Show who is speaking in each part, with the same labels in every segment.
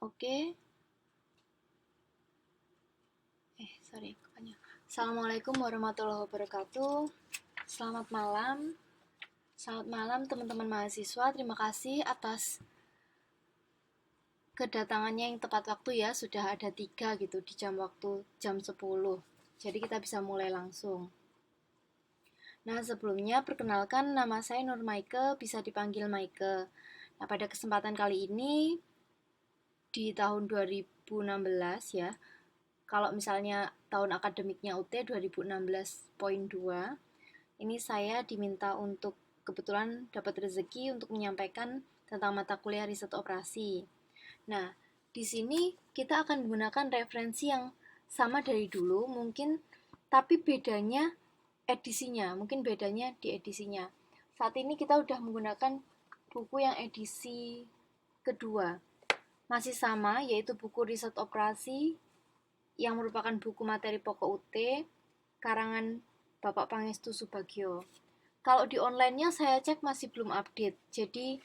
Speaker 1: Oke. Assalamualaikum warahmatullahi wabarakatuh. Selamat malam. Selamat malam teman-teman mahasiswa. Terima kasih atas kedatangannya yang tepat waktu ya. Sudah ada 3 gitu di jam 10. Jadi kita bisa mulai langsung. Nah, sebelumnya perkenalkan nama saya Nur Maike, bisa dipanggil Maike. Nah, pada kesempatan kali ini di tahun 2016 ya. Kalau misalnya tahun akademiknya UT 2016.2, ini saya diminta untuk kebetulan dapat rezeki untuk menyampaikan tentang mata kuliah riset operasi. Nah, di sini kita akan menggunakan referensi yang sama dari dulu mungkin, tapi bedanya mungkin bedanya di edisinya. Saat ini kita udah menggunakan buku yang edisi kedua. Masih sama, yaitu buku riset operasi yang merupakan buku materi pokok UT, karangan Bapak Pangestu Subagio. Kalau di online-nya saya cek masih belum update, jadi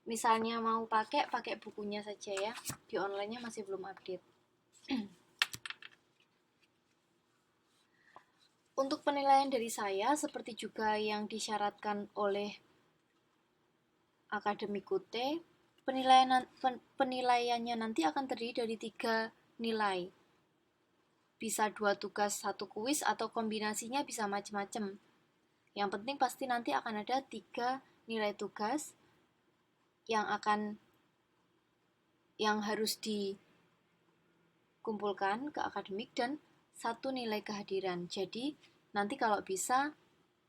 Speaker 1: misalnya mau pakai bukunya saja ya. Di online-nya masih belum update. Untuk penilaian dari saya, seperti juga yang disyaratkan oleh akademik UT, penilaiannya nanti akan terdiri dari 3 nilai. Bisa 2 tugas, 1 kuis, atau kombinasinya bisa macam-macam. Yang penting pasti nanti akan ada 3 nilai tugas yang harus dikumpulkan ke akademik dan 1 nilai kehadiran. Jadi nanti kalau bisa,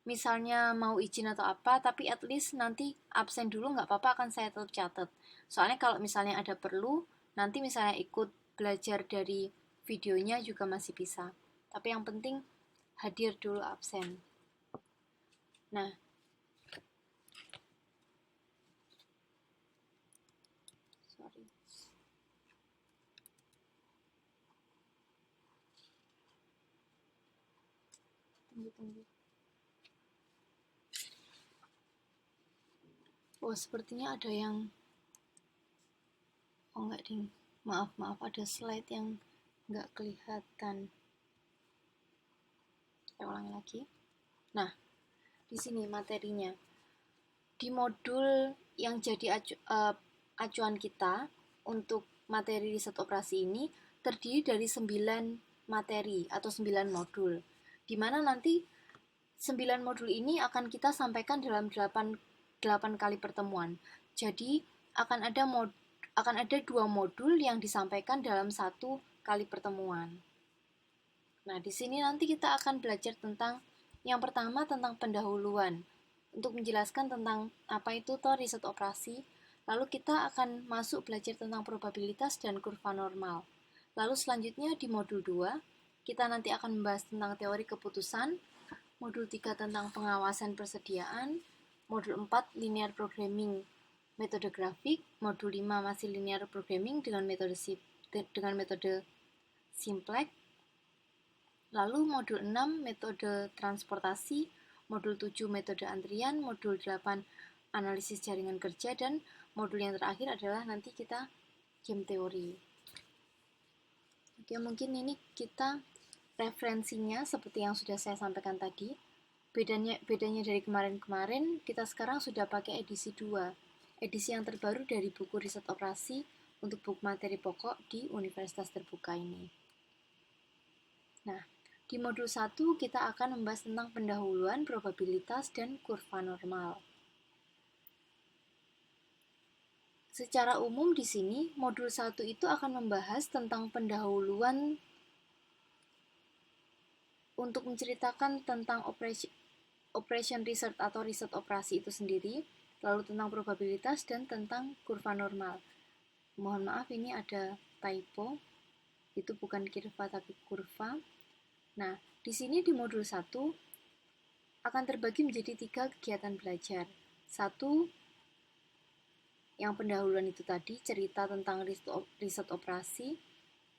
Speaker 1: misalnya mau izin atau apa, tapi at least nanti absen dulu nggak apa-apa, akan saya tetap catat. Soalnya kalau misalnya ada perlu, nanti misalnya ikut belajar dari videonya juga masih bisa. Tapi yang penting hadir dulu absen. Nah, tunggu. Oh, sepertinya ada yang enggak ding. Maaf, ada slide yang enggak kelihatan. Saya ulangi lagi. Nah, di sini materinya. Di modul yang jadi acuan kita untuk materi riset operasi ini terdiri dari 9 materi atau 9 modul. Di mana nanti 9 modul ini akan kita sampaikan dalam 8 kali pertemuan. Jadi akan ada 2 modul yang disampaikan dalam 1 kali pertemuan. Nah, di sini nanti kita akan belajar tentang yang pertama tentang pendahuluan untuk menjelaskan tentang apa itu riset operasi. Lalu kita akan masuk belajar tentang probabilitas dan kurva normal. Lalu selanjutnya di modul 2 kita nanti akan membahas tentang teori keputusan, modul 3 tentang pengawasan persediaan, modul 4 linear programming metode grafik, modul 5 masih linear programming dengan metode simplex. Lalu modul 6 metode transportasi, modul 7 metode antrian, modul 8 analisis jaringan kerja, dan modul yang terakhir adalah nanti kita game teori. Oke, mungkin ini kita referensinya seperti yang sudah saya sampaikan tadi. Bedanya dari kemarin-kemarin, kita sekarang sudah pakai edisi 2, edisi yang terbaru dari buku riset operasi untuk buku materi pokok di Universitas Terbuka ini. Nah, di modul 1 kita akan membahas tentang pendahuluan, probabilitas, dan kurva normal. Secara umum di sini, modul 1 itu akan membahas tentang pendahuluan untuk menceritakan tentang operation research atau riset operasi itu sendiri, lalu tentang probabilitas dan tentang kurva normal. Mohon maaf, ini ada typo, itu bukan kurva tapi kurva. Nah, di sini di modul 1 akan terbagi menjadi 3 kegiatan belajar. 1, yang pendahuluan itu tadi, cerita tentang riset operasi.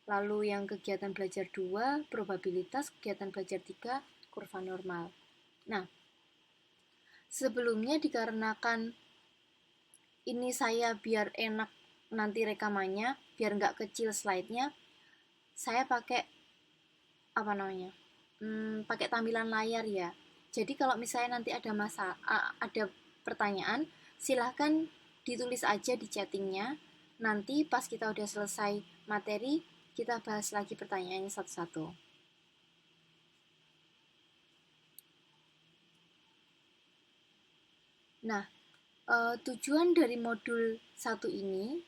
Speaker 1: Lalu yang kegiatan belajar 2, probabilitas. Kegiatan belajar 3, kurva normal. Nah, sebelumnya dikarenakan ini saya biar enak nanti rekamannya, biar nggak kecil slide-nya, saya pakai pakai tampilan layar ya. Jadi kalau misalnya nanti ada pertanyaan, silahkan ditulis aja di chattingnya. Nanti pas kita udah selesai materi, kita bahas lagi pertanyaannya satu-satu. Nah, tujuan dari modul 1 ini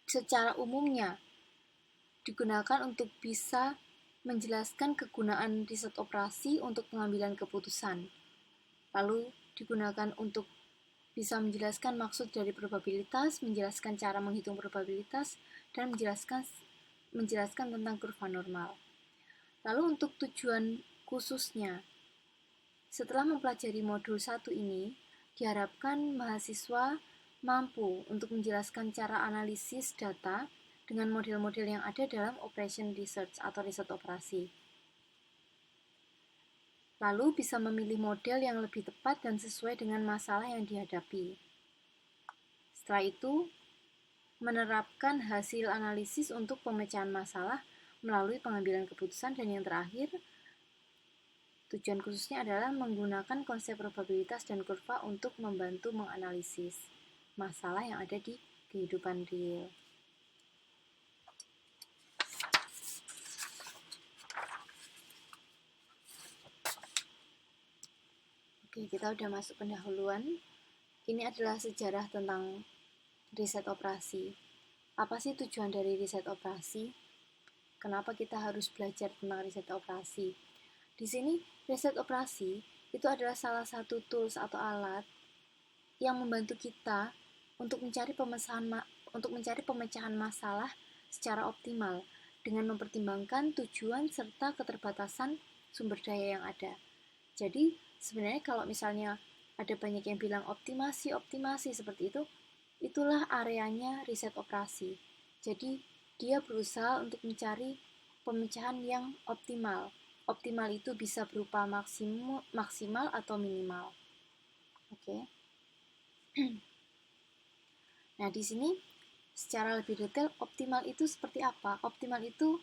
Speaker 1: secara umumnya digunakan untuk bisa menjelaskan kegunaan riset operasi untuk pengambilan keputusan. Lalu digunakan untuk bisa menjelaskan maksud dari probabilitas, menjelaskan cara menghitung probabilitas, dan menjelaskan tentang kurva normal. Lalu untuk tujuan khususnya, setelah mempelajari modul 1 ini, diharapkan mahasiswa mampu untuk menjelaskan cara analisis data dengan model-model yang ada dalam operation research atau riset operasi. Lalu bisa memilih model yang lebih tepat dan sesuai dengan masalah yang dihadapi. Setelah itu, menerapkan hasil analisis untuk pemecahan masalah melalui pengambilan keputusan, dan yang terakhir, tujuan khususnya adalah menggunakan konsep probabilitas dan kurva untuk membantu menganalisis masalah yang ada di kehidupan real. Oke, kita udah masuk pendahuluan. Ini adalah sejarah tentang riset operasi. Apa sih tujuan dari riset operasi? Kenapa kita harus belajar tentang riset operasi? Di sini, riset operasi itu adalah salah satu tools atau alat yang membantu kita untuk mencari pemecahan masalah secara optimal dengan mempertimbangkan tujuan serta keterbatasan sumber daya yang ada. Jadi, sebenarnya kalau misalnya ada banyak yang bilang optimasi seperti itu, itulah areanya riset operasi. Jadi, dia berusaha untuk mencari pemecahan yang optimal. Optimal itu bisa berupa maksimal atau minimal. Oke. Nah, di sini secara lebih detail, optimal itu seperti apa? Optimal itu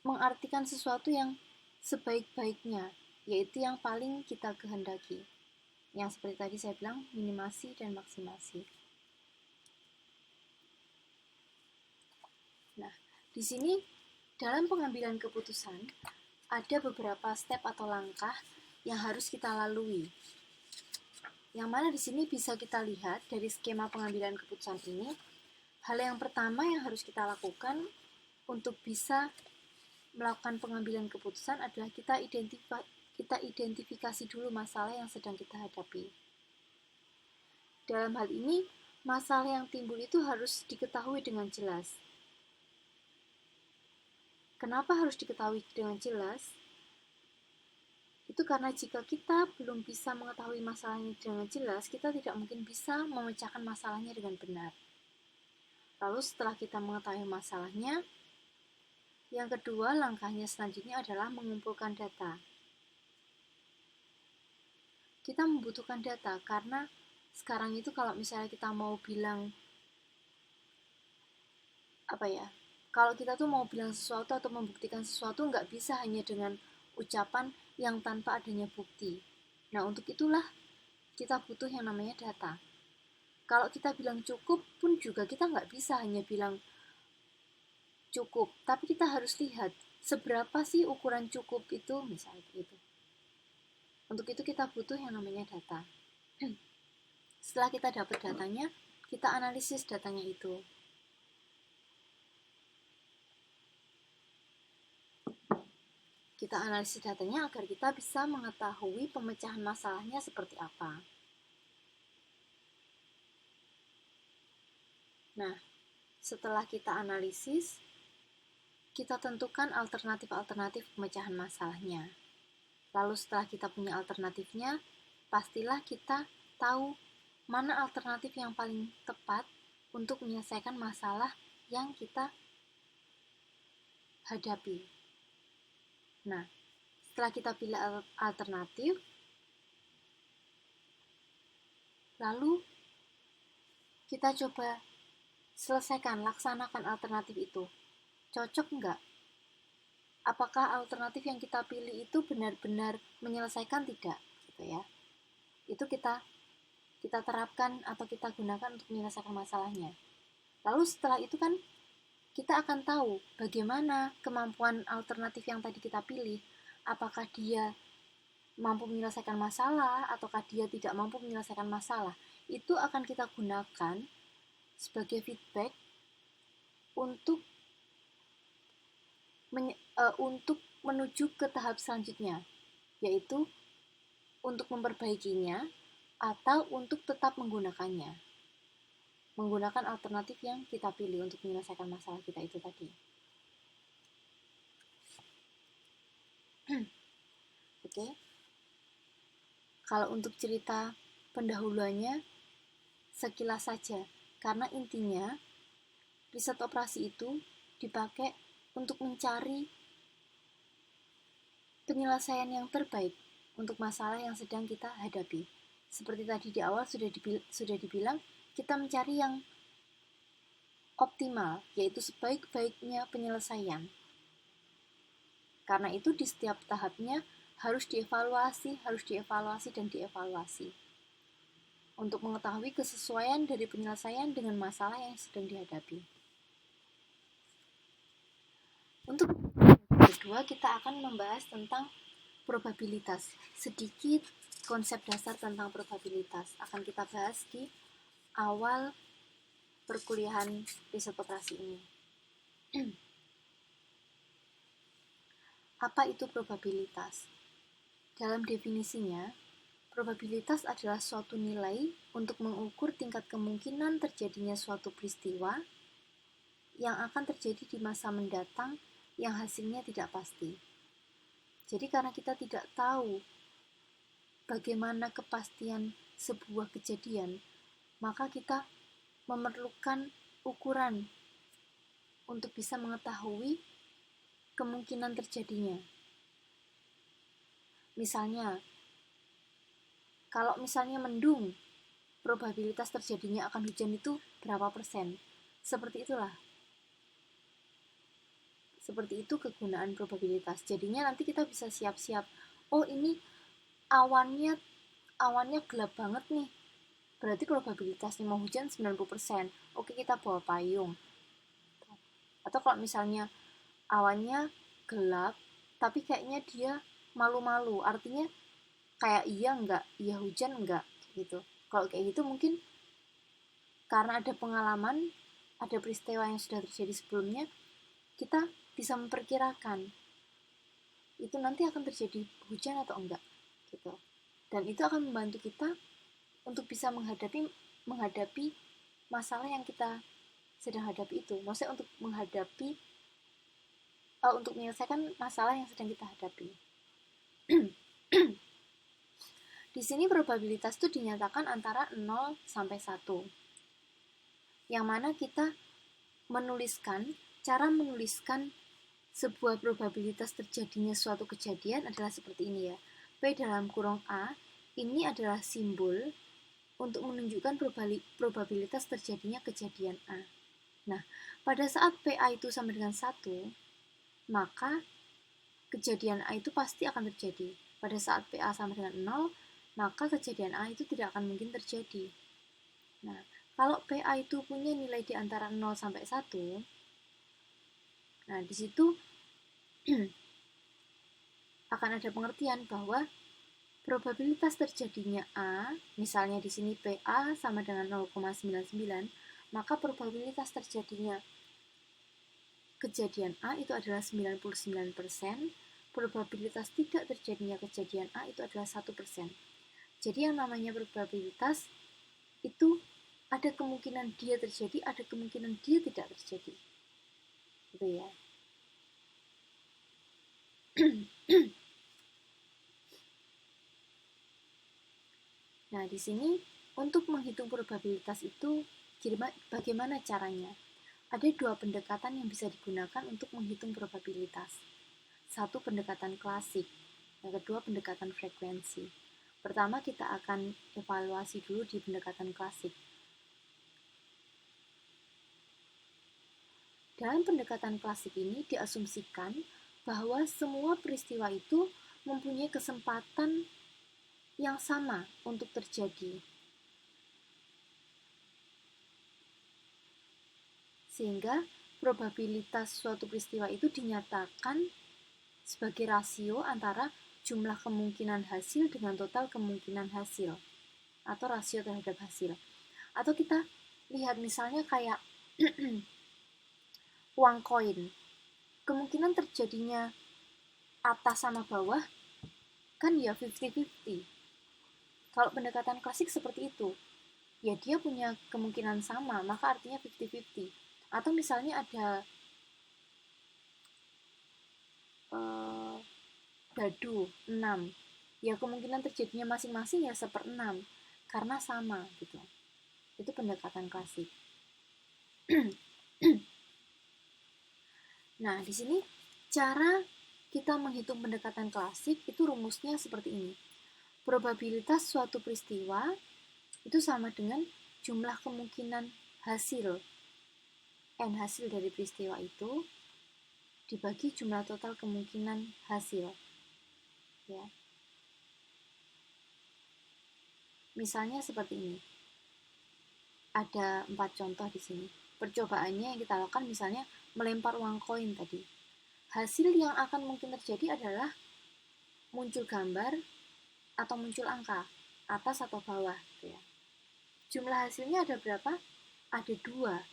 Speaker 1: mengartikan sesuatu yang sebaik-baiknya, yaitu yang paling kita kehendaki. Yang seperti tadi saya bilang, minimasi dan maksimasi. Nah, di sini dalam pengambilan keputusan ada beberapa step atau langkah yang harus kita lalui. Yang mana di sini bisa kita lihat dari skema pengambilan keputusan ini, hal yang pertama yang harus kita lakukan untuk bisa melakukan pengambilan keputusan adalah kita identifikasi dulu masalah yang sedang kita hadapi. Dalam hal ini, masalah yang timbul itu harus diketahui dengan jelas. Kenapa harus diketahui dengan jelas? Itu karena jika kita belum bisa mengetahui masalahnya dengan jelas, kita tidak mungkin bisa memecahkan masalahnya dengan benar. Lalu setelah kita mengetahui masalahnya, yang kedua langkahnya selanjutnya adalah mengumpulkan data. Kita membutuhkan data karena sekarang itu kalau misalnya kita mau bilang kalau kita tuh mau bilang sesuatu atau membuktikan sesuatu, nggak bisa hanya dengan ucapan yang tanpa adanya bukti. Nah, untuk itulah kita butuh yang namanya data. Kalau kita bilang cukup pun juga kita nggak bisa hanya bilang cukup, tapi kita harus lihat seberapa sih ukuran cukup itu, misalnya begitu. Untuk itu kita butuh yang namanya data. Setelah kita dapat datanya, kita analisis datanya itu. Kita analisis datanya agar kita bisa mengetahui pemecahan masalahnya seperti apa. Nah, setelah kita analisis, kita tentukan alternatif-alternatif pemecahan masalahnya. Lalu setelah kita punya alternatifnya, pastilah kita tahu mana alternatif yang paling tepat untuk menyelesaikan masalah yang kita hadapi. Nah, setelah kita pilih alternatif, lalu kita coba selesaikan, laksanakan alternatif itu. Cocok nggak? Apakah alternatif yang kita pilih itu benar-benar menyelesaikan tidak? Gitu ya. Itu kita terapkan atau kita gunakan untuk menyelesaikan masalahnya. Lalu setelah itu kan kita akan tahu bagaimana kemampuan alternatif yang tadi kita pilih. Apakah dia mampu menyelesaikan masalah ataukah dia tidak mampu menyelesaikan masalah. Itu akan kita gunakan sebagai feedback untuk menuju ke tahap selanjutnya, yaitu untuk memperbaikinya atau untuk tetap menggunakannya. Menggunakan alternatif yang kita pilih untuk menyelesaikan masalah kita itu tadi. Oke. Kalau untuk cerita pendahuluannya, sekilas saja. Karena intinya, riset operasi itu dipakai untuk mencari penyelesaian yang terbaik untuk masalah yang sedang kita hadapi. Seperti tadi di awal sudah dibilang, kita mencari yang optimal, yaitu sebaik-baiknya penyelesaian. Karena itu di setiap tahapnya harus dievaluasi, dan dievaluasi. Untuk mengetahui kesesuaian dari penyelesaian dengan masalah yang sedang dihadapi. Untuk kedua, kita akan membahas tentang probabilitas. Sedikit konsep dasar tentang probabilitas akan kita bahas di awal perkuliahan riset operasi ini. Apa itu probabilitas? Dalam definisinya, probabilitas adalah suatu nilai untuk mengukur tingkat kemungkinan terjadinya suatu peristiwa yang akan terjadi di masa mendatang yang hasilnya tidak pasti. Jadi karena kita tidak tahu bagaimana kepastian sebuah kejadian, maka kita memerlukan ukuran untuk bisa mengetahui kemungkinan terjadinya. Misalnya, kalau misalnya mendung, probabilitas terjadinya akan hujan itu berapa persen? Seperti itulah. Seperti itu kegunaan probabilitas. Jadinya nanti kita bisa siap-siap. Oh, ini awannya gelap banget nih. Berarti probabilitasnya mau hujan 90%. Oke, kita bawa payung. Atau kalau misalnya awannya gelap, tapi kayaknya dia malu-malu. Artinya kayak iya enggak, iya hujan enggak, gitu. Kalau kayak gitu mungkin karena ada pengalaman, ada peristiwa yang sudah terjadi sebelumnya, kita bisa memperkirakan itu nanti akan terjadi hujan atau enggak, gitu. Dan itu akan membantu kita untuk bisa menghadapi masalah yang kita sedang hadapi itu. Maksudnya untuk menyelesaikan masalah yang sedang kita hadapi. Di sini probabilitas itu dinyatakan antara 0 sampai 1. Yang mana kita cara menuliskan sebuah probabilitas terjadinya suatu kejadian adalah seperti ini ya. P dalam kurung A ini adalah simbol untuk menunjukkan probabilitas terjadinya kejadian A. Nah, pada saat PA itu sama dengan 1, maka kejadian A itu pasti akan terjadi. Pada saat PA sama dengan 0, maka kejadian A itu tidak akan mungkin terjadi. Nah, kalau PA itu punya nilai di antara 0 sampai 1, nah di situ akan ada pengertian bahwa probabilitas terjadinya A, misalnya di sini PA sama dengan 0,99, maka probabilitas terjadinya kejadian A itu adalah 99%, probabilitas tidak terjadinya kejadian A itu adalah 1%. Jadi yang namanya probabilitas itu ada kemungkinan dia terjadi, ada kemungkinan dia tidak terjadi. Gitu ya. Nah, di sini untuk menghitung probabilitas itu bagaimana caranya? Ada 2 pendekatan yang bisa digunakan untuk menghitung probabilitas. Satu, pendekatan klasik. Yang kedua, pendekatan frekuensi. Pertama, kita akan evaluasi dulu di pendekatan klasik. Dalam pendekatan klasik ini diasumsikan bahwa semua peristiwa itu mempunyai kesempatan yang sama untuk terjadi. Sehingga probabilitas suatu peristiwa itu dinyatakan sebagai rasio antara jumlah kemungkinan hasil dengan total kemungkinan hasil, atau rasio terhadap hasil. Atau kita lihat misalnya kayak uang koin, kemungkinan terjadinya atas sama bawah kan ya 50-50. Kalau pendekatan klasik seperti itu, ya dia punya kemungkinan sama, maka artinya 50-50. Atau misalnya ada dadu 6, ya kemungkinan terjadinya masing-masing ya 1/6 karena sama gitu. Itu pendekatan klasik. Nah, di sini cara kita menghitung pendekatan klasik itu rumusnya seperti ini. Probabilitas suatu peristiwa itu sama dengan jumlah kemungkinan hasil. N hasil dari peristiwa itu dibagi jumlah total kemungkinan hasil. Ya. Misalnya seperti ini. Ada 4 contoh di sini. Percobaannya yang kita lakukan misalnya melempar uang koin tadi. Hasil yang akan mungkin terjadi adalah muncul gambar atau muncul angka, atas atau bawah. Gitu ya. Jumlah hasilnya ada berapa? Ada 2.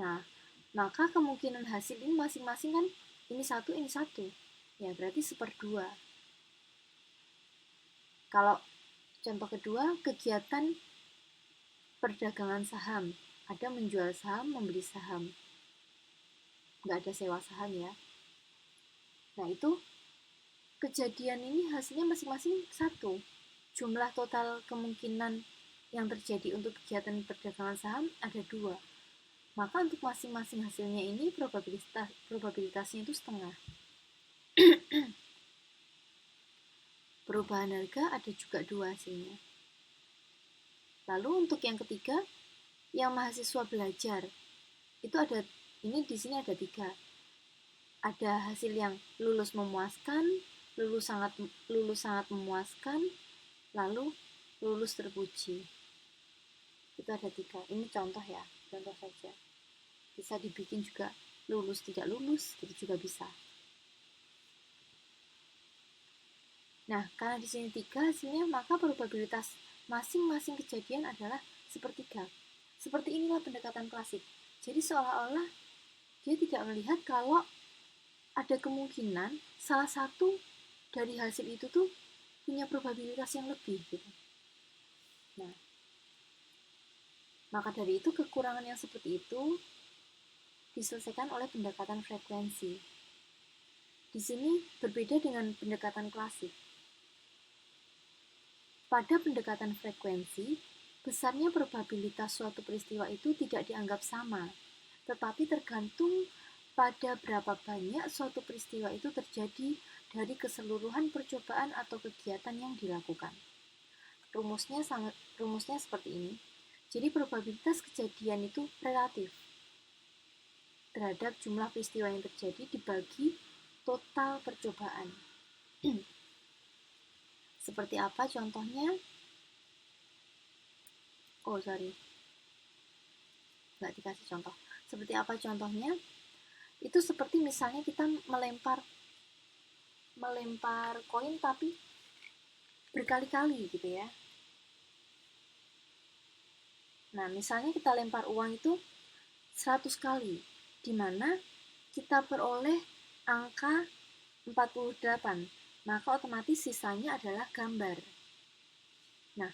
Speaker 1: Nah, maka kemungkinan hasil ini masing-masing kan ini 1, ini 1. Ya, berarti 1/2. Kalau contoh kedua, kegiatan perdagangan saham. Ada menjual saham, membeli saham. Nggak ada sewa saham ya. Nah, itu kejadian ini hasilnya masing-masing 1. Jumlah total kemungkinan yang terjadi untuk kegiatan perdagangan saham ada 2. Maka untuk masing-masing hasilnya ini probabilitasnya itu setengah. Perubahan harga ada juga 2 hasilnya. Lalu untuk yang ketiga, yang mahasiswa belajar, itu ada, ini di sini ada 3. Ada hasil yang lulus memuaskan, lulus sangat memuaskan, lalu lulus terpuji. Itu ada 3. Ini contoh ya, contoh saja. Bisa dibikin juga lulus tidak lulus, gitu juga bisa. Nah, karena di sini 3 hasilnya, maka probabilitas masing-masing kejadian adalah 1/3. Seperti inilah pendekatan klasik. Jadi seolah-olah dia tidak melihat kalau ada kemungkinan salah satu dari hasil itu tuh punya probabilitas yang lebih gitu. Nah, maka dari itu kekurangan yang seperti itu diselesaikan oleh pendekatan frekuensi. Di sini berbeda dengan pendekatan klasik. Pada pendekatan frekuensi, besarnya probabilitas suatu peristiwa itu tidak dianggap sama, tetapi tergantung pada berapa banyak suatu peristiwa itu terjadi dari keseluruhan percobaan atau kegiatan yang dilakukan. Rumusnya seperti ini. Jadi probabilitas kejadian itu relatif terhadap jumlah peristiwa yang terjadi dibagi total percobaan. Seperti apa contohnya? Nggak dikasih contoh. Seperti apa contohnya? Itu seperti misalnya kita melempar koin tapi berkali-kali gitu ya. Nah, misalnya kita lempar uang itu 100 kali, di mana kita peroleh angka 48. Maka otomatis sisanya adalah gambar. Nah,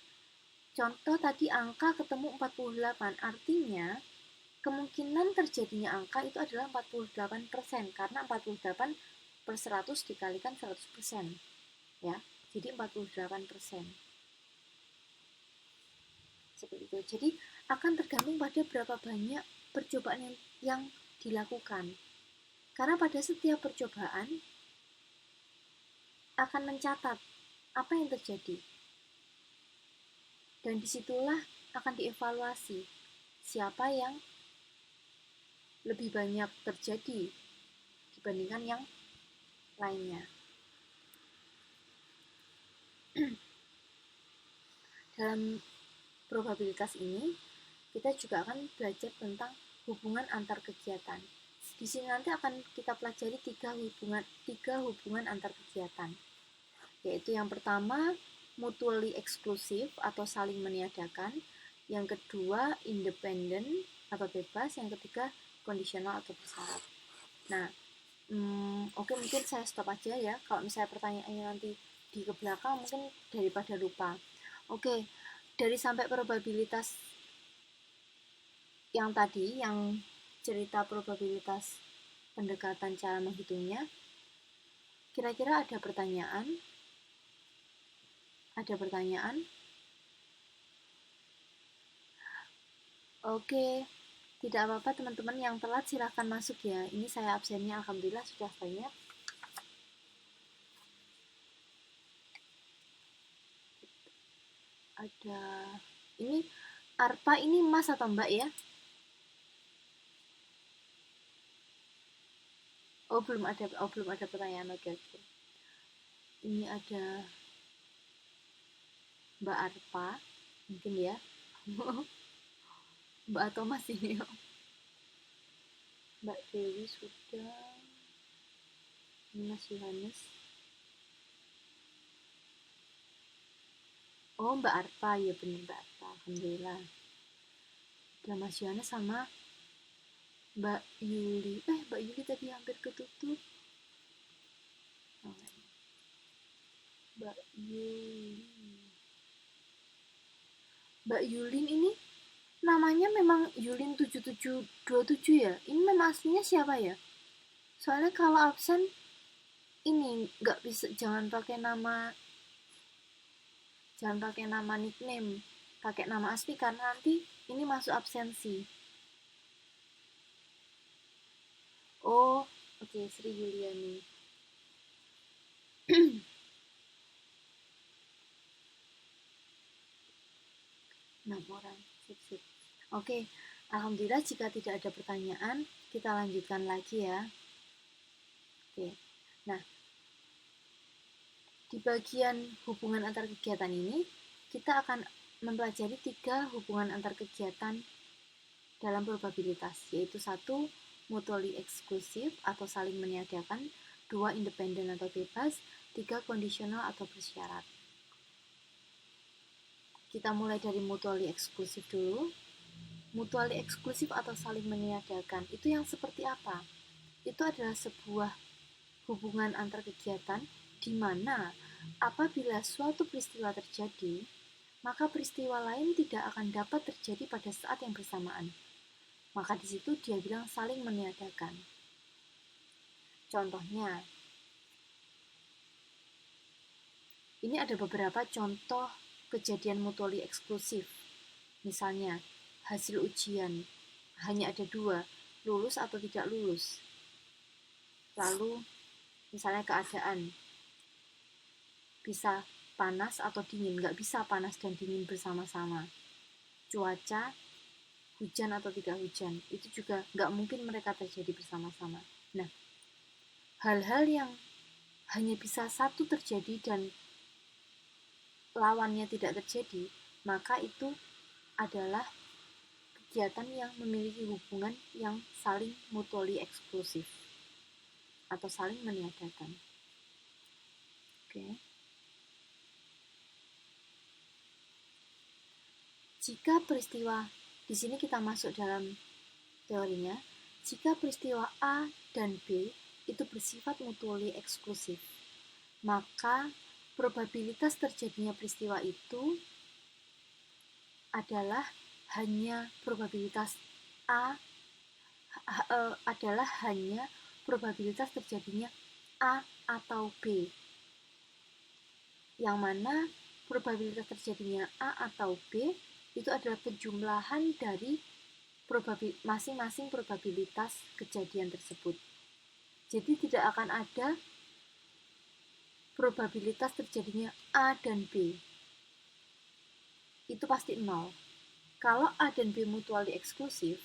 Speaker 1: contoh tadi angka ketemu 48, artinya kemungkinan terjadinya angka itu adalah 48%, karena 48 per 100 dikalikan 100%. Ya, jadi 48%. Seperti itu. Jadi akan tergantung pada berapa banyak percobaan yang dilakukan. Karena pada setiap percobaan akan mencatat apa yang terjadi. Dan disitulah akan dievaluasi siapa yang lebih banyak terjadi dibandingkan yang lainnya. Dalam probabilitas ini, kita juga akan belajar tentang hubungan antar kegiatan. Di sini nanti akan kita pelajari tiga hubungan antar kegiatan, yaitu yang pertama mutually exclusive atau saling meniadakan, yang kedua independent atau bebas, yang ketiga kondisional atau bersyarat. Nah, oke, mungkin saya stop aja ya. Kalau misalnya pertanyaannya nanti di ke belakang mungkin daripada lupa. Oke, dari sampai probabilitas yang tadi, yang cerita probabilitas pendekatan cara menghitungnya, kira-kira ada pertanyaan? Ada pertanyaan? Oke, tidak apa-apa teman-teman yang telat silahkan masuk ya. Ini saya absennya alhamdulillah sudah banyak. Ada, ini Arpa ini Mas atau Mbak ya? Belum ada pertanyaan. Oke. Ini ada Mbak Arpa, mungkin ya. Mbak atau Mas ini. Mbak Dewi sudah. Mas Yohanes. Mbak Arpa, ya benar Mbak Arpa, alhamdulillah. Ada Mas Yohanes sama Mbak Yuli. Mbak Yuli tadi hampir ketutup. Mbak Yuli. Mbak Yulin ini namanya memang Yulin 7727 ya? Ini memang aslinya siapa ya? Soalnya kalau absen ini nggak bisa, jangan pakai nama nickname, pakai nama asli karena nanti ini masuk absensi. Oke, Sri Yuliani. 6 orang. Sip. Oke, alhamdulillah jika tidak ada pertanyaan, kita lanjutkan lagi ya. Oke. Nah, di bagian hubungan antar kegiatan ini, kita akan mempelajari 3 hubungan antar kegiatan dalam probabilitas, yaitu 1 mutually exclusive atau saling meniadakan, 2 independen atau bebas, 3 kondisional atau bersyarat. Kita mulai dari mutually exclusive dulu. Mutually exclusive atau saling meniadakan, itu yang seperti apa? Itu adalah sebuah hubungan antar kegiatan di mana apabila suatu peristiwa terjadi, maka peristiwa lain tidak akan dapat terjadi pada saat yang bersamaan. Maka di situ dia bilang saling meniadakan. Contohnya, ini ada beberapa contoh kejadian mutually eksklusif. Misalnya, hasil ujian hanya ada 2, lulus atau tidak lulus. Lalu, misalnya keadaan, bisa panas atau dingin, nggak bisa panas dan dingin bersama-sama. Cuaca, hujan atau tidak hujan, itu juga nggak mungkin mereka terjadi bersama-sama. Nah, hal-hal yang hanya bisa satu terjadi dan lawannya tidak terjadi, maka itu adalah kegiatan yang memiliki hubungan yang saling mutually eksklusif atau saling meniadakan. Oke. Jika peristiwa, di sini kita masuk dalam teorinya, jika peristiwa A dan B itu bersifat mutually eksklusif, maka probabilitas terjadinya peristiwa itu adalah hanya probabilitas probabilitas terjadinya A atau B, yang mana probabilitas terjadinya A atau B itu adalah penjumlahan dari masing-masing probabilitas kejadian tersebut. Jadi tidak akan ada probabilitas terjadinya A dan B. Itu pasti 0. Kalau A dan B mutually eksklusif,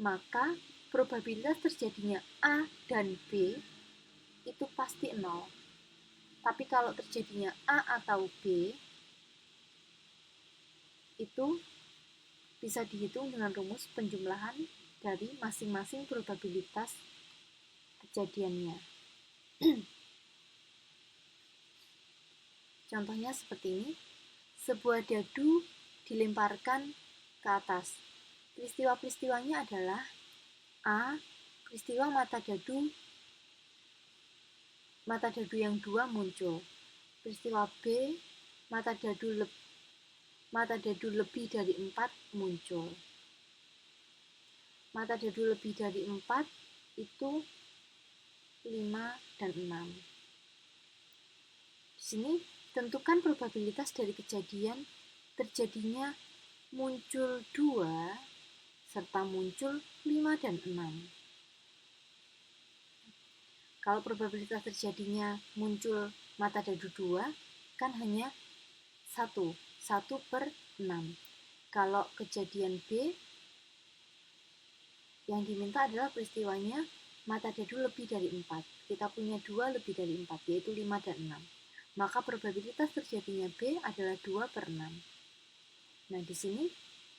Speaker 1: maka probabilitas terjadinya A dan B itu pasti 0. Tapi kalau terjadinya A atau B, itu bisa dihitung dengan rumus penjumlahan dari masing-masing probabilitas kejadiannya. Contohnya seperti ini. Sebuah dadu dilemparkan ke atas. Peristiwa-peristiwanya adalah A. Peristiwa mata dadu yang 2 muncul. Peristiwa B. Mata dadu lebih dari 4 muncul. Mata dadu lebih dari 4 itu 5 dan 6. Di sini tentukan probabilitas dari kejadian terjadinya muncul 2 serta muncul 5 dan 6. Kalau probabilitas terjadinya muncul mata dadu 2 kan hanya 1 per 6. Kalau kejadian B yang diminta adalah peristiwanya mata dadu lebih dari 4. Kita punya 2 lebih dari 4, yaitu 5 dan 6. Maka probabilitas terjadinya B adalah 2 per 6. Nah, di sini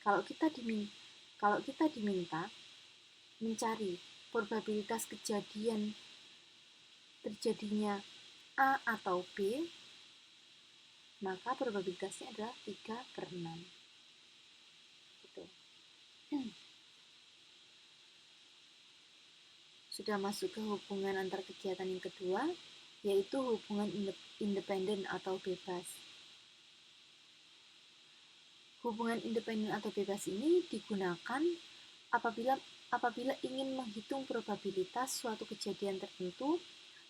Speaker 1: kalau kita diminta mencari probabilitas kejadian terjadinya A atau B, maka probabilitasnya adalah 3 per 6. Gitu. Sudah masuk ke hubungan antar kegiatan yang kedua, yaitu hubungan independen atau bebas. Hubungan independen atau bebas ini digunakan apabila ingin menghitung probabilitas suatu kejadian tertentu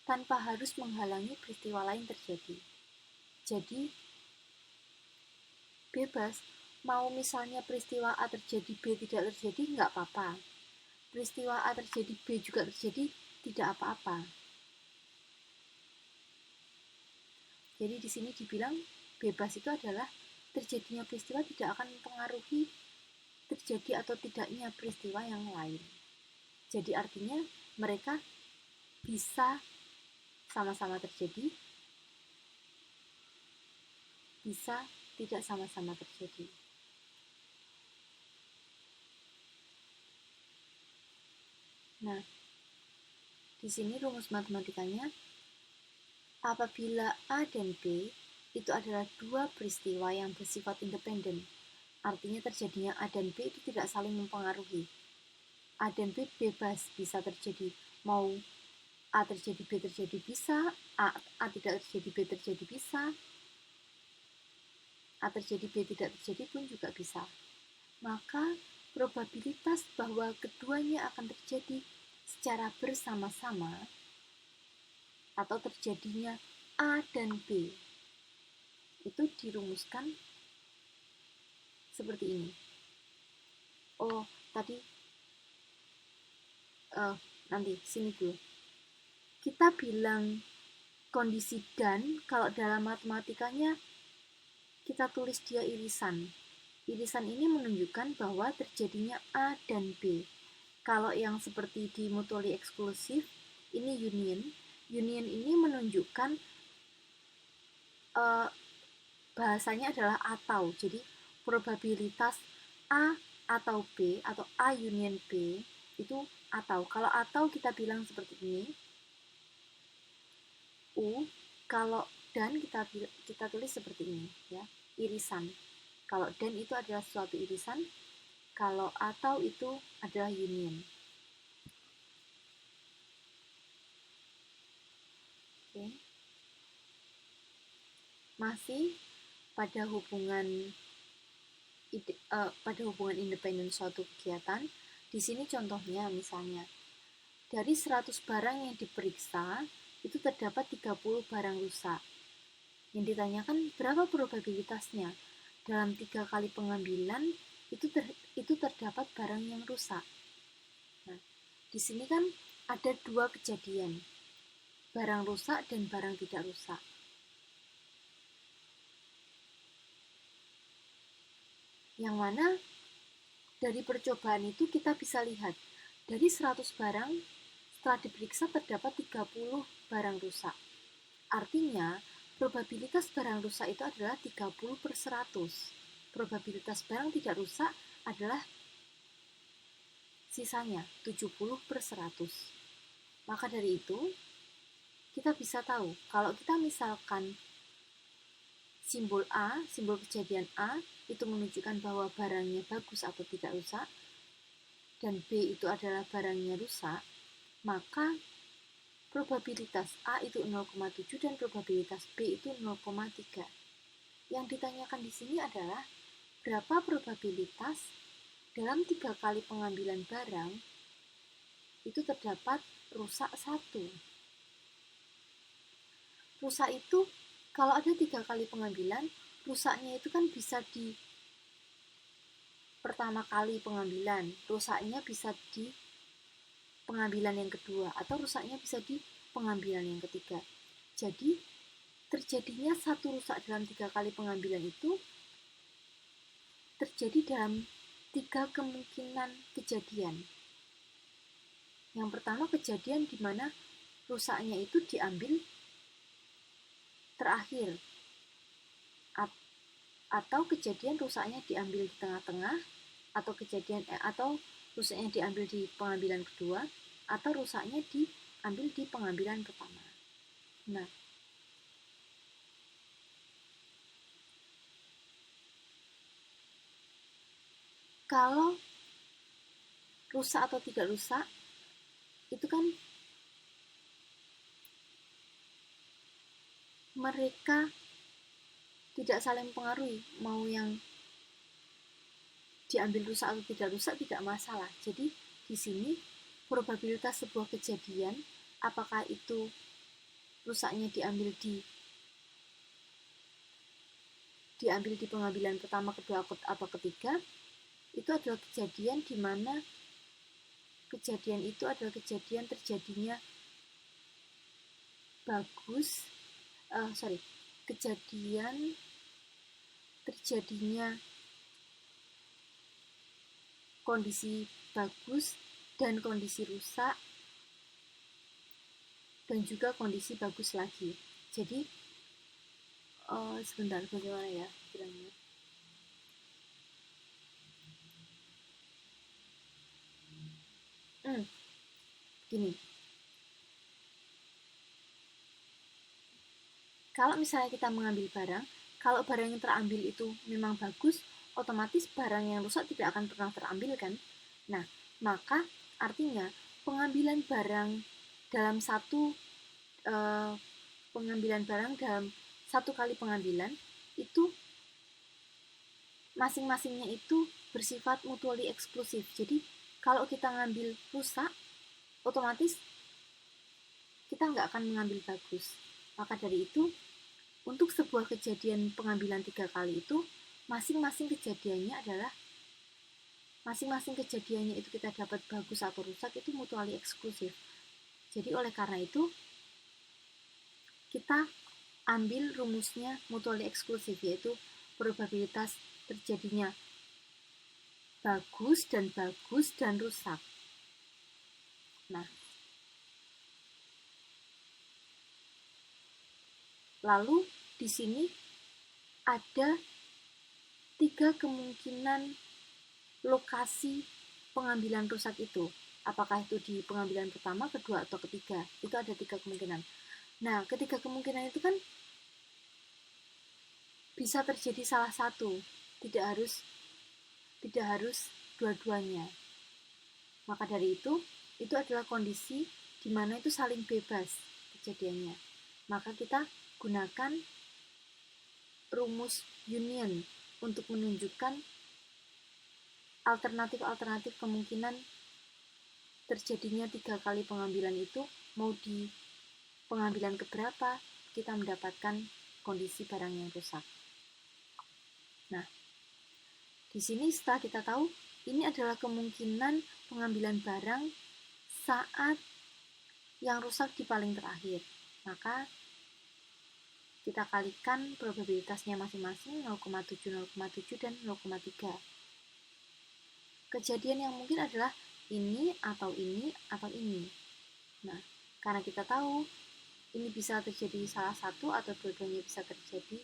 Speaker 1: tanpa harus menghalangi peristiwa lain terjadi. Jadi, bebas, mau misalnya peristiwa A terjadi, B tidak terjadi, nggak apa-apa. Peristiwa A terjadi, B juga terjadi, tidak apa-apa. Jadi di sini dibilang bebas itu adalah terjadinya peristiwa tidak akan mempengaruhi terjadi atau tidaknya peristiwa yang lain. Jadi artinya mereka bisa sama-sama terjadi, bisa tidak sama-sama terjadi. Nah, di sini rumus matematikanya, apabila A dan B itu adalah dua peristiwa yang bersifat independen, artinya terjadinya A dan B itu tidak saling mempengaruhi. A dan B bebas bisa terjadi, mau A terjadi, B terjadi bisa, A tidak terjadi, B terjadi bisa, A terjadi, B tidak terjadi pun juga bisa. Maka probabilitas bahwa keduanya akan terjadi secara bersama-sama atau terjadinya A dan B itu dirumuskan seperti ini. Oh, tadi nanti sini dulu. Kita bilang kondisi dan, kalau dalam matematikanya kita tulis dia irisan. Irisan ini menunjukkan bahwa terjadinya A dan B. Kalau yang seperti di mutually eksklusif, ini union. Union ini menunjukkan bahasanya adalah atau. Jadi probabilitas A atau B atau A union B itu atau. Kalau atau kita bilang seperti ini. U, kalau dan kita tulis seperti ini ya, irisan. Kalau dan itu adalah suatu irisan, kalau atau itu adalah union. Oke. Masih pada hubungan independen suatu kegiatan. Di sini contohnya misalnya dari 100 barang yang diperiksa itu terdapat 30 barang rusak. Yang ditanyakan berapa probabilitasnya? Dalam 3 kali pengambilan itu terdapat barang yang rusak. Nah, di sini kan ada dua kejadian, barang rusak dan barang tidak rusak. Yang mana dari percobaan itu kita bisa lihat, dari 100 barang, setelah diperiksa terdapat 30 barang rusak. Artinya, probabilitas barang rusak itu adalah 30/100. Probabilitas barang tidak rusak adalah sisanya 70/100. Maka dari itu, kita bisa tahu kalau kita misalkan simbol A, simbol kejadian A itu menunjukkan bahwa barangnya bagus atau tidak rusak, dan B itu adalah barangnya rusak, maka probabilitas A itu 0,7 dan probabilitas B itu 0,3. Yang ditanyakan di sini adalah berapa probabilitas dalam 3 kali pengambilan barang itu terdapat rusak 1. Rusak itu kalau ada 3 kali pengambilan, rusaknya itu kan bisa di pertama kali pengambilan, rusaknya bisa di pengambilan yang kedua, atau rusaknya bisa di pengambilan yang ketiga. Jadi, terjadinya satu rusak dalam 3 kali pengambilan itu terjadi dalam 3 kemungkinan kejadian. Yang pertama, kejadian di mana rusaknya itu diambil terakhir, atau kejadian rusaknya diambil di tengah-tengah, atau rusaknya diambil di pengambilan kedua, atau rusaknya diambil di pengambilan pertama. Nah, kalau rusak atau tidak rusak itu kan mereka tidak saling mempengaruhi, mau yang diambil rusak atau tidak rusak tidak masalah. Jadi di sini probabilitas sebuah kejadian, apakah itu rusaknya diambil di pengambilan pertama, kedua, atau ketiga, itu adalah kejadian di mana kejadian itu adalah kejadian terjadinya kejadian terjadinya kondisi bagus dan kondisi rusak dan juga kondisi bagus lagi. Jadi sebentar, bagaimana ya bilangnya? Gini, kalau misalnya kita mengambil barang, kalau barang yang terambil itu memang bagus, otomatis barang yang rusak tidak akan pernah terambil kan? Nah, maka artinya pengambilan barang dalam satu kali pengambilan itu masing-masingnya itu bersifat mutually eksklusif. Jadi kalau kita ngambil rusak, otomatis kita nggak akan mengambil bagus. Maka dari itu, untuk sebuah kejadian pengambilan 3 kali itu, masing-masing kejadiannya itu kita dapat bagus atau rusak itu mutually eksklusif. Jadi oleh karena itu, kita ambil rumusnya mutually eksklusif, yaitu probabilitas terjadinya bagus dan rusak. Nah, lalu di sini ada 3 kemungkinan lokasi pengambilan rusak itu. Apakah itu di pengambilan pertama, kedua, atau ketiga? Itu ada 3 kemungkinan. Nah, ketiga kemungkinan itu kan bisa terjadi salah satu, tidak harus dua-duanya. Maka dari itu adalah kondisi di mana itu saling bebas kejadiannya. Maka kita gunakan rumus union untuk menunjukkan alternatif kemungkinan terjadinya 3 kali pengambilan itu, mau di pengambilan keberapa kita mendapatkan kondisi barang yang rusak. Nah, di sini setelah kita tahu ini adalah kemungkinan pengambilan barang saat yang rusak di paling terakhir, maka kita kalikan probabilitasnya masing-masing 0,7, 0,7, dan 0,3. kejadian yang mungkin adalah ini atau ini atau ini. Nah, karena kita tahu ini bisa terjadi salah satu atau dua-duanya bisa terjadi,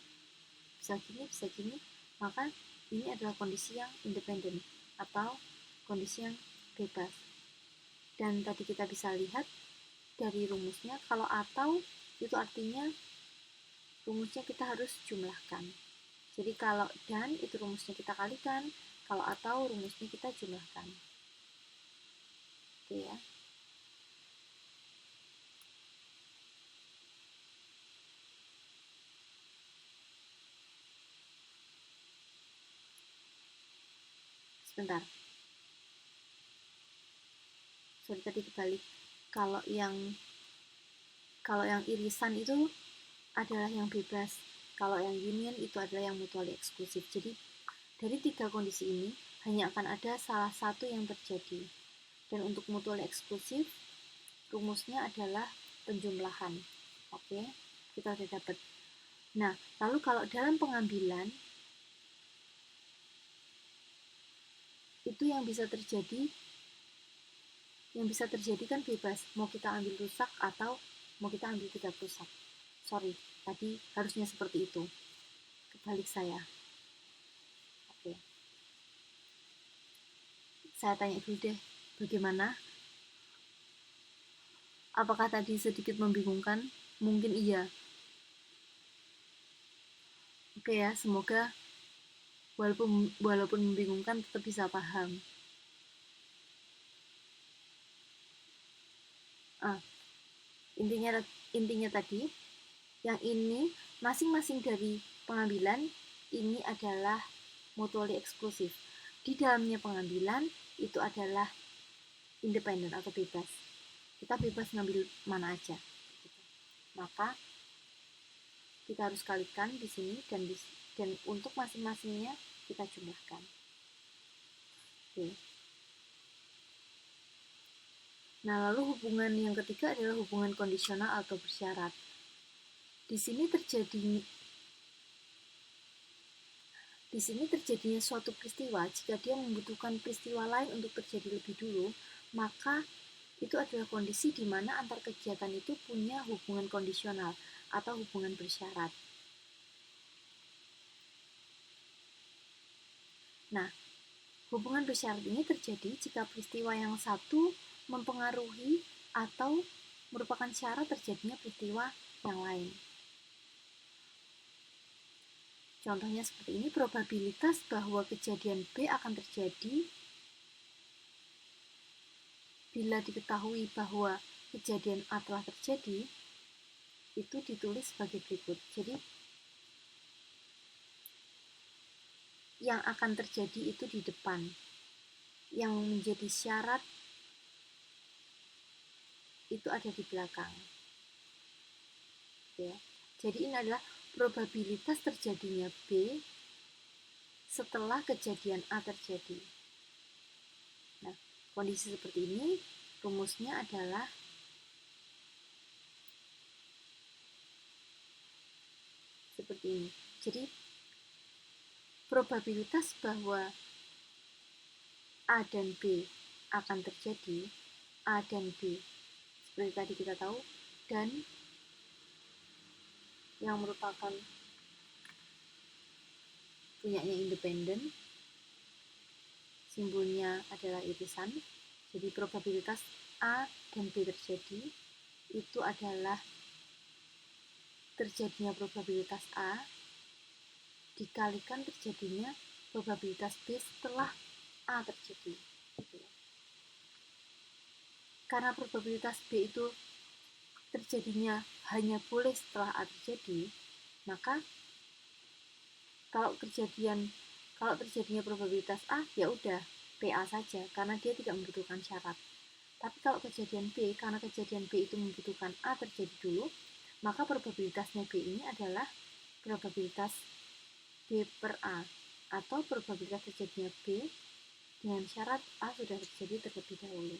Speaker 1: bisa gini, maka ini adalah kondisi yang independen atau kondisi yang bebas. Dan tadi kita bisa lihat dari rumusnya, kalau atau itu artinya rumusnya kita harus jumlahkan. Jadi kalau dan itu rumusnya kita kalikan, kalau atau rumusnya kita jumlahkan. Oke ya. Sebentar. Sorry tadi kebalik. Kalau yang irisan itu adalah yang bebas. Kalau yang union itu adalah yang mutually eksklusif. Jadi dari tiga kondisi ini hanya akan ada salah satu yang terjadi. Dan untuk mutually eksklusif rumusnya adalah penjumlahan. Oke, kita sudah dapat. Nah, lalu kalau dalam pengambilan itu yang bisa terjadi kan bebas, mau kita ambil rusak atau mau kita ambil tidak rusak. Sorry, tadi harusnya seperti itu, kebalik saya. Oke, saya tanya dulu deh, bagaimana? Apakah tadi sedikit membingungkan? Mungkin iya. Oke ya, semoga walaupun membingungkan tetap bisa paham. Intinya tadi, yang ini masing-masing dari pengambilan ini adalah mutually eksklusif. Di dalamnya pengambilan itu adalah independen atau bebas. Kita bebas ngambil mana aja. Maka kita harus kalikan di sini dan untuk masing-masingnya kita jumlahkan. Oke. Nah, lalu hubungan yang ketiga adalah hubungan kondisional atau bersyarat. Di sini terjadinya suatu peristiwa. Jika dia membutuhkan peristiwa lain untuk terjadi lebih dulu, maka itu adalah kondisi di mana antar kegiatan itu punya hubungan kondisional atau hubungan bersyarat. Nah, hubungan bersyarat ini terjadi jika peristiwa yang satu mempengaruhi atau merupakan syarat terjadinya peristiwa yang lain. Contohnya seperti ini, probabilitas bahwa kejadian B akan terjadi bila diketahui bahwa kejadian A telah terjadi, itu ditulis sebagai berikut. Jadi, yang akan terjadi itu di depan. Yang menjadi syarat itu ada di belakang. Ya. Jadi ini adalah probabilitas terjadinya B setelah kejadian A terjadi. Nah, kondisi seperti ini rumusnya adalah seperti ini. Jadi probabilitas bahwa A dan B akan terjadi, A dan B seperti tadi kita tahu, dan yang merupakan punyanya independen, simbolnya adalah irisan. Jadi probabilitas A dan B terjadi itu adalah terjadinya probabilitas A dikalikan terjadinya probabilitas B setelah A terjadi. Karena probabilitas B itu terjadinya hanya boleh setelah A terjadi, maka kalau terjadinya probabilitas A, ya udah PA saja karena dia tidak membutuhkan syarat. Tapi kalau kejadian B, karena kejadian B itu membutuhkan A terjadi dulu, maka probabilitasnya B ini adalah probabilitas B per A atau probabilitas terjadinya B dengan syarat A sudah terjadi terlebih dahulu.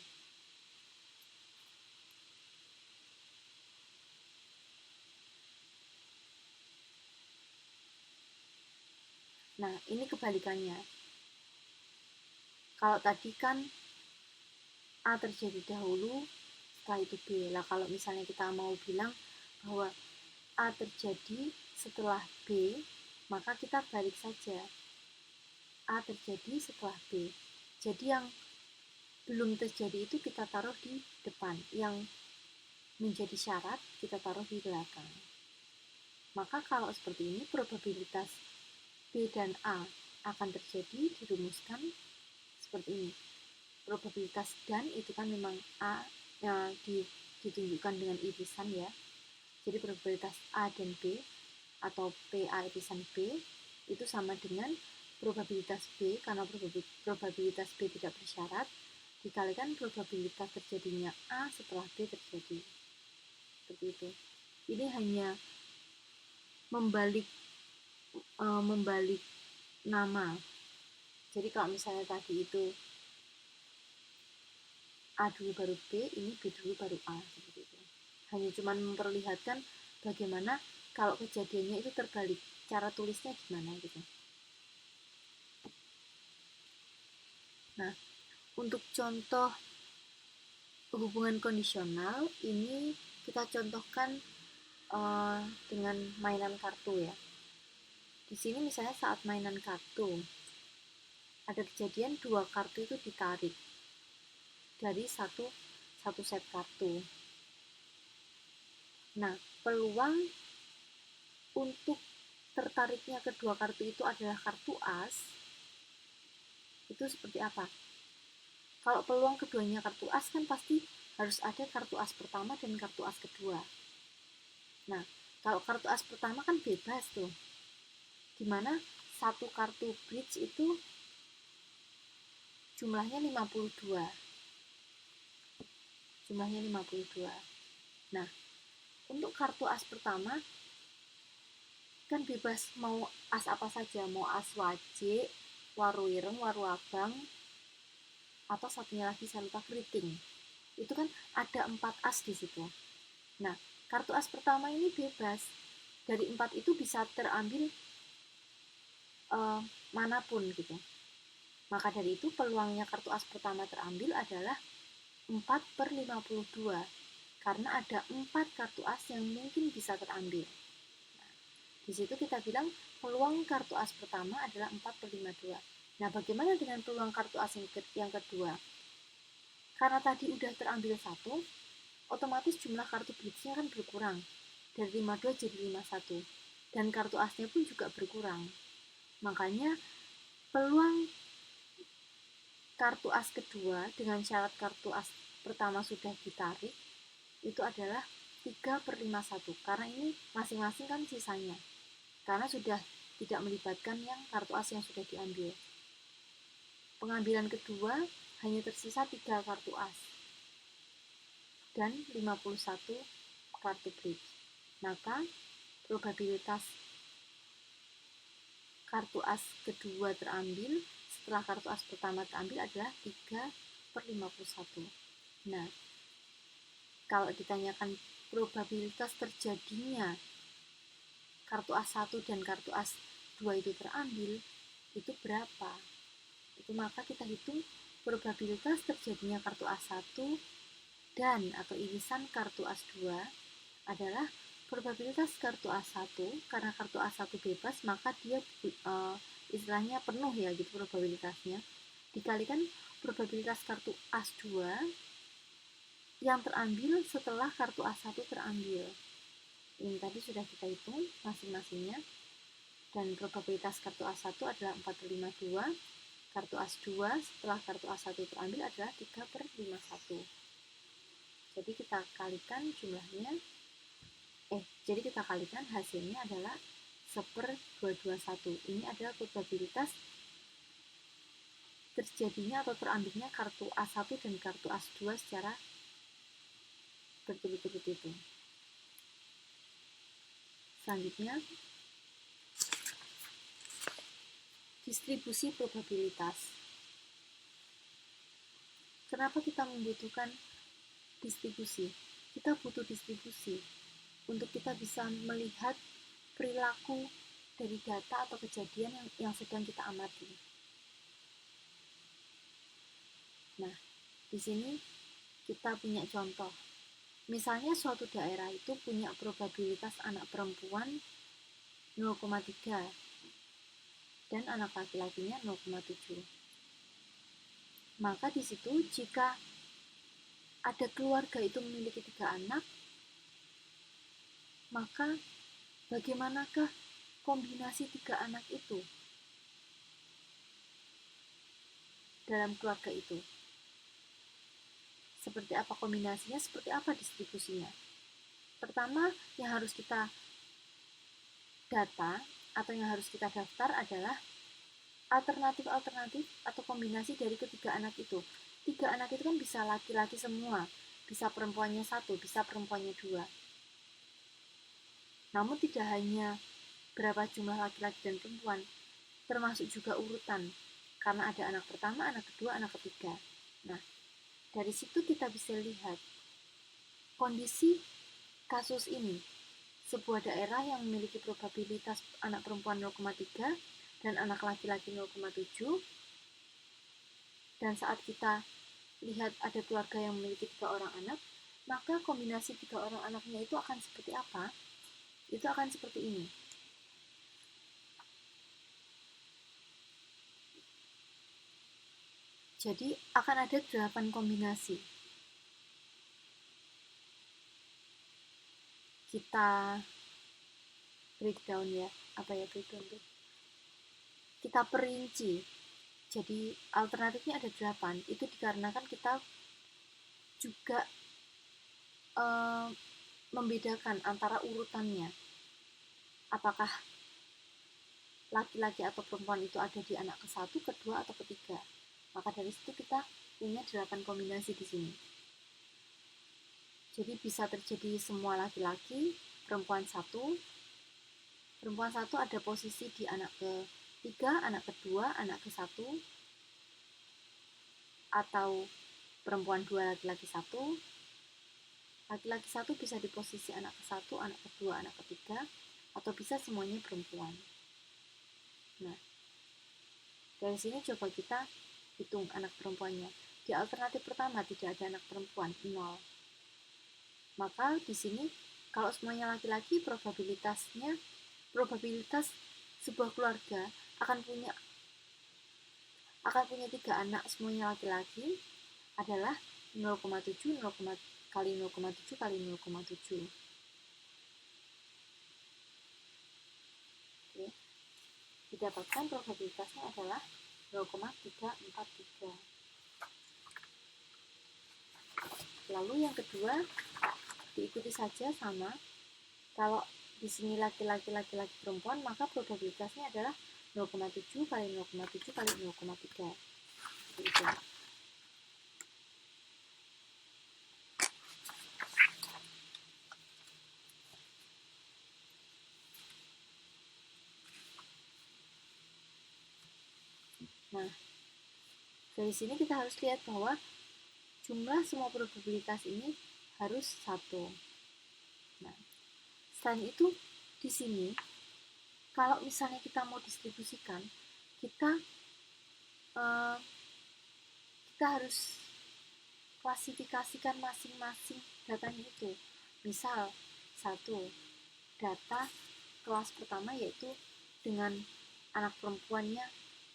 Speaker 1: Nah, ini kebalikannya. Kalau tadi kan A terjadi dahulu, setelah itu B. Lah kalau misalnya kita mau bilang bahwa A terjadi setelah B, maka kita balik saja. A terjadi setelah B. Jadi yang belum terjadi itu kita taruh di depan, yang menjadi syarat kita taruh di belakang. Maka kalau seperti ini, probabilitas B dan A akan terjadi dirumuskan seperti ini. Probabilitas dan itu kan memang A ditunjukkan dengan irisan ya. Jadi probabilitas A dan B atau PA irisan B itu sama dengan probabilitas B, karena probabilitas B tidak bersyarat, dikalikan probabilitas terjadinya A setelah B terjadi. Seperti itu. Ini hanya membalik nama. Jadi kalau misalnya tadi itu A dulu baru B, ini B dulu baru A, seperti itu. Hanya cuma memperlihatkan bagaimana kalau kejadiannya itu terbalik, cara tulisnya gimana gitu. Nah, untuk contoh hubungan kondisional ini kita contohkan dengan mainan kartu ya. Di sini misalnya saat mainan kartu ada kejadian dua kartu itu ditarik dari satu set kartu. Nah, peluang untuk tertariknya kedua kartu itu adalah kartu as. Itu seperti apa? Kalau peluang keduanya kartu as kan pasti harus ada kartu as pertama dan kartu as kedua. Nah, kalau kartu as pertama kan bebas tuh. Dimana satu kartu bridge itu jumlahnya 52. Nah, untuk kartu as pertama kan bebas mau as apa saja, mau as wajik, waru ireng, waru abang, atau satunya lagi saluta keriting. Itu kan ada 4 as di situ. Nah, kartu as pertama ini bebas. Dari 4 itu bisa terambil manapun gitu. Maka dari itu peluangnya kartu as pertama terambil adalah 4/52. Karena ada 4 kartu as yang mungkin bisa terambil. Nah, di situ kita bilang peluang kartu as pertama adalah 4/52. Nah, bagaimana dengan peluang kartu as yang kedua? Karena tadi udah terambil 1, otomatis jumlah kartu bridge-nya kan berkurang. Dari 52 jadi 51. Dan kartu asnya pun juga berkurang. Makanya peluang kartu as kedua dengan syarat kartu as pertama sudah ditarik itu adalah 3/51. Karena ini masing-masing kan sisanya. Karena sudah tidak melibatkan yang kartu as yang sudah diambil. Pengambilan kedua hanya tersisa 3 kartu as dan 51 kartu bridge. Maka probabilitas kartu as kedua terambil setelah kartu as pertama terambil adalah 3/51. Nah, kalau ditanyakan probabilitas terjadinya kartu as 1 dan kartu as 2 itu terambil, itu berapa? Itu maka kita hitung probabilitas terjadinya kartu as 1 dan atau irisan kartu as 2 adalah probabilitas kartu A1, karena kartu A1 bebas maka dia istilahnya penuh ya gitu probabilitasnya, dikalikan probabilitas kartu A2 yang terambil setelah kartu A1 terambil. Ini tadi sudah kita hitung masing-masingnya, dan probabilitas kartu A1 adalah 4/52, kartu A2 setelah kartu A1 terambil adalah 3/51. Jadi kita kalikan jumlahnya, jadi kita kalikan hasilnya adalah 1/221. Ini adalah probabilitas terjadinya atau terambilnya kartu A1 dan kartu A2 secara berturut-turut itu. Selanjutnya, distribusi probabilitas. Kenapa kita membutuhkan distribusi? Kita butuh distribusi untuk kita bisa melihat perilaku dari data atau kejadian yang sedang kita amati. Nah, di sini kita punya contoh. Misalnya suatu daerah itu punya probabilitas anak perempuan 0,3 dan anak laki-lakinya 0,7. Maka di situ jika ada keluarga itu memiliki 3 anak, maka bagaimanakah kombinasi 3 anak itu dalam keluarga itu? Seperti apa kombinasinya, seperti apa distribusinya? Pertama yang harus kita data atau yang harus kita daftar adalah alternatif atau kombinasi dari ketiga anak itu. 3 anak itu kan bisa laki-laki semua, bisa perempuannya 1, bisa perempuannya 2. Namun tidak hanya berapa jumlah laki-laki dan perempuan, termasuk juga urutan, karena ada anak pertama, anak kedua, anak ketiga. Nah, dari situ kita bisa lihat kondisi kasus ini. Sebuah daerah yang memiliki probabilitas anak perempuan 0,3 dan anak laki-laki 0,7. Dan saat kita lihat ada keluarga yang memiliki 3 orang anak, maka kombinasi 3 orang anaknya itu akan seperti apa? Itu akan seperti ini. Jadi akan ada 8 kombinasi. Kita breakdown ya, breakdown tuh? Kita perinci. Jadi alternatifnya ada 8. Itu dikarenakan kita juga membedakan antara urutannya. Apakah laki-laki atau perempuan itu ada di anak ke-1, ke-2, atau ke-3. Maka dari situ kita punya 8 kombinasi di sini. Jadi bisa terjadi semua laki-laki, perempuan 1. Perempuan 1 ada posisi di anak ke-3, anak ke-2, anak ke-1. Atau perempuan 2, laki-laki 1. Laki-laki 1 bisa di posisi anak ke-1, anak ke-2, anak ke-3. Atau bisa semuanya perempuan. Nah, dari sini coba kita hitung anak perempuannya. Di alternatif pertama tidak ada anak perempuan, 0. Maka di sini kalau semuanya laki-laki, probabilitas sebuah keluarga akan punya 3 anak semuanya laki-laki adalah 0,7 kali 0,7 kali 0,7. Oke. Didapatkan probabilitasnya adalah 0,343. Lalu yang kedua diikuti saja sama. Kalau di sini laki-laki perempuan, maka probabilitasnya adalah 0,7 kali 0,7 kali 0,3. Begitu. Nah, dari sini kita harus lihat bahwa jumlah semua probabilitas ini harus 1. Nah, selain itu di sini kalau misalnya kita mau distribusikan, kita harus klasifikasikan masing-masing datanya itu. Misal 1, data kelas pertama yaitu dengan anak perempuannya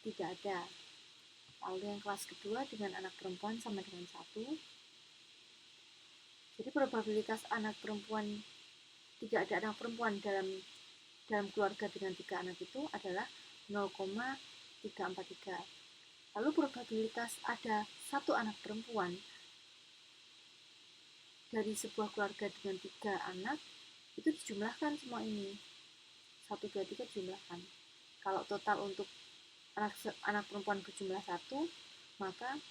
Speaker 1: tidak ada. Lalu yang kelas kedua dengan anak perempuan sama dengan 1. Jadi probabilitas anak perempuan tidak ada anak perempuan dalam keluarga dengan 3 anak itu adalah 0,343. Lalu probabilitas ada 1 anak perempuan dari sebuah keluarga dengan 3 anak itu dijumlahkan semua ini. 1, 2, 3 dijumlahkan. Kalau total untuk anak perempuan berjumlah 1, maka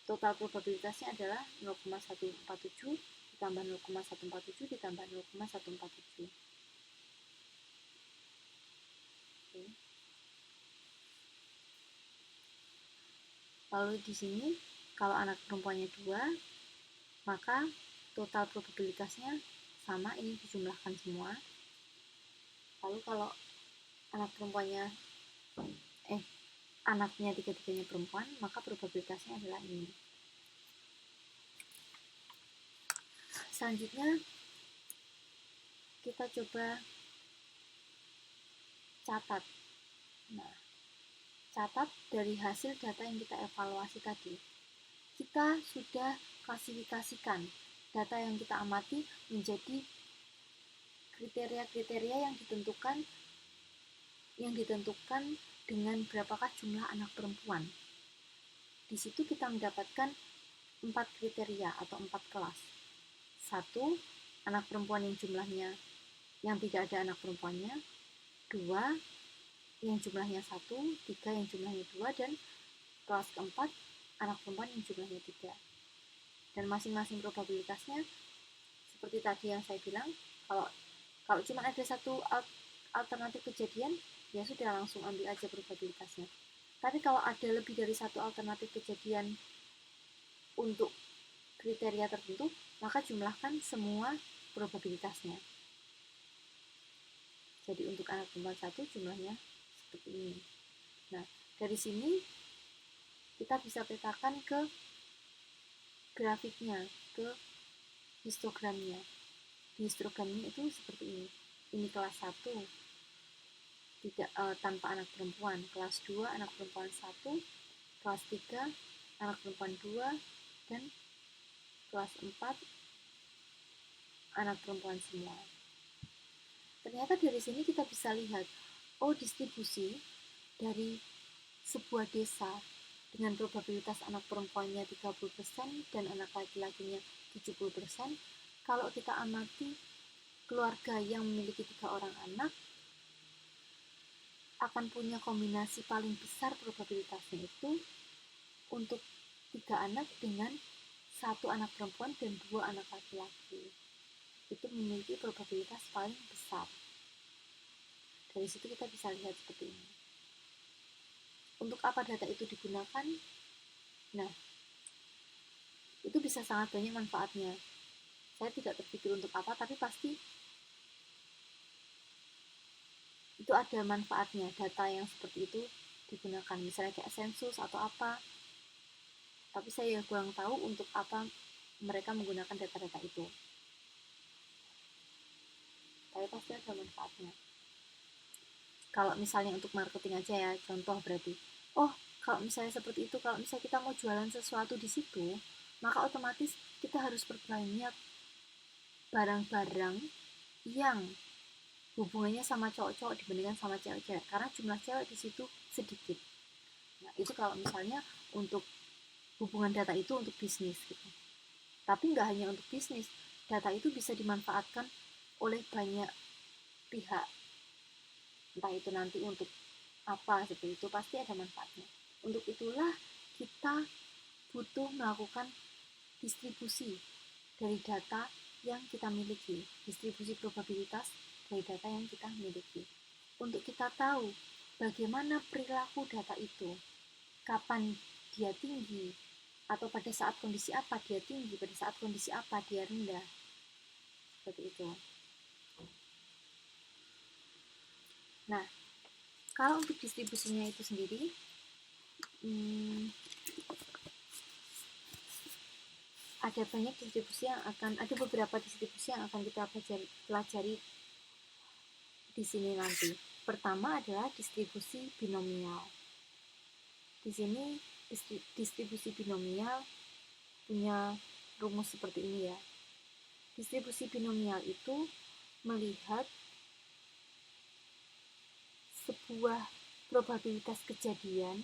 Speaker 1: total probabilitasnya adalah 0,147 ditambah 0,147 ditambah 0,147. Oke. Lalu di sini kalau anak perempuannya 2, maka total probabilitasnya sama, ini dijumlahkan semua. Lalu kalau anak perempuannya anaknya tiga-tiganya perempuan, maka probabilitasnya adalah ini. Selanjutnya kita coba catat. Nah, catat dari hasil data yang kita evaluasi tadi. Kita sudah klasifikasikan data yang kita amati menjadi kriteria-kriteria yang ditentukan dengan berapakah jumlah anak perempuan. Di situ kita mendapatkan 4 kriteria atau 4 kelas. 1, anak perempuan yang jumlahnya yang tidak ada anak perempuannya. 2, yang jumlahnya 1, 3 yang jumlahnya 2, dan kelas keempat, anak perempuan yang jumlahnya 3. Dan masing-masing probabilitasnya seperti tadi yang saya bilang, kalau cuma ada satu alternatif kejadian, ya sudah langsung ambil aja probabilitasnya. Tapi kalau ada lebih dari satu alternatif kejadian untuk kriteria tertentu, maka jumlahkan semua probabilitasnya. Jadi untuk anak perempuan 1 jumlahnya seperti ini. Nah, dari sini kita bisa petakan ke grafiknya, ke histogramnya. Di histogramnya itu seperti ini. Ini kelas 1 tidak tanpa anak perempuan, kelas 2 anak perempuan 1, kelas 3 anak perempuan 2, dan kelas 4 anak perempuan semua. Ternyata dari sini kita bisa lihat, distribusi dari sebuah desa dengan probabilitas anak perempuannya 30% dan anak laki-lakinya 70%, kalau kita amati keluarga yang memiliki 3 orang anak akan punya kombinasi paling besar probabilitasnya itu untuk 3 anak dengan 1 anak perempuan dan 2 anak laki-laki. Itu memiliki probabilitas paling besar. Dari situ kita bisa lihat seperti ini. Untuk apa data itu digunakan? Nah, itu bisa sangat banyak manfaatnya. Saya tidak terpikir untuk apa, tapi pasti itu ada manfaatnya. Data yang seperti itu digunakan, misalnya kayak sensus atau apa. Tapi saya kurang tahu untuk apa mereka menggunakan data-data itu. Tapi pasti ada manfaatnya. Kalau misalnya untuk marketing aja ya, contoh berarti, kalau misalnya seperti itu, kalau misalnya kita mau jualan sesuatu di situ, maka otomatis kita harus perbanyak barang-barang yang hubungannya sama cowok-cowok dibandingkan sama cewek-cewek, karena jumlah cewek di situ sedikit. Nah, itu kalau misalnya untuk hubungan data itu untuk bisnis gitu. Tapi nggak hanya untuk bisnis, data itu bisa dimanfaatkan oleh banyak pihak. Entah itu nanti untuk apa seperti itu, pasti ada manfaatnya. Untuk itulah kita butuh melakukan distribusi dari data yang kita miliki, distribusi probabilitas dari data yang kita miliki. Untuk kita tahu bagaimana perilaku data itu, kapan dia tinggi, atau pada saat kondisi apa dia tinggi, pada saat kondisi apa dia rendah. Seperti itu. Nah, kalau untuk distribusinya itu sendiri, ada beberapa distribusi yang akan kita pelajari di sini nanti. Pertama adalah distribusi binomial. Di sini distribusi binomial punya rumus seperti ini ya. Distribusi binomial itu melihat sebuah probabilitas kejadian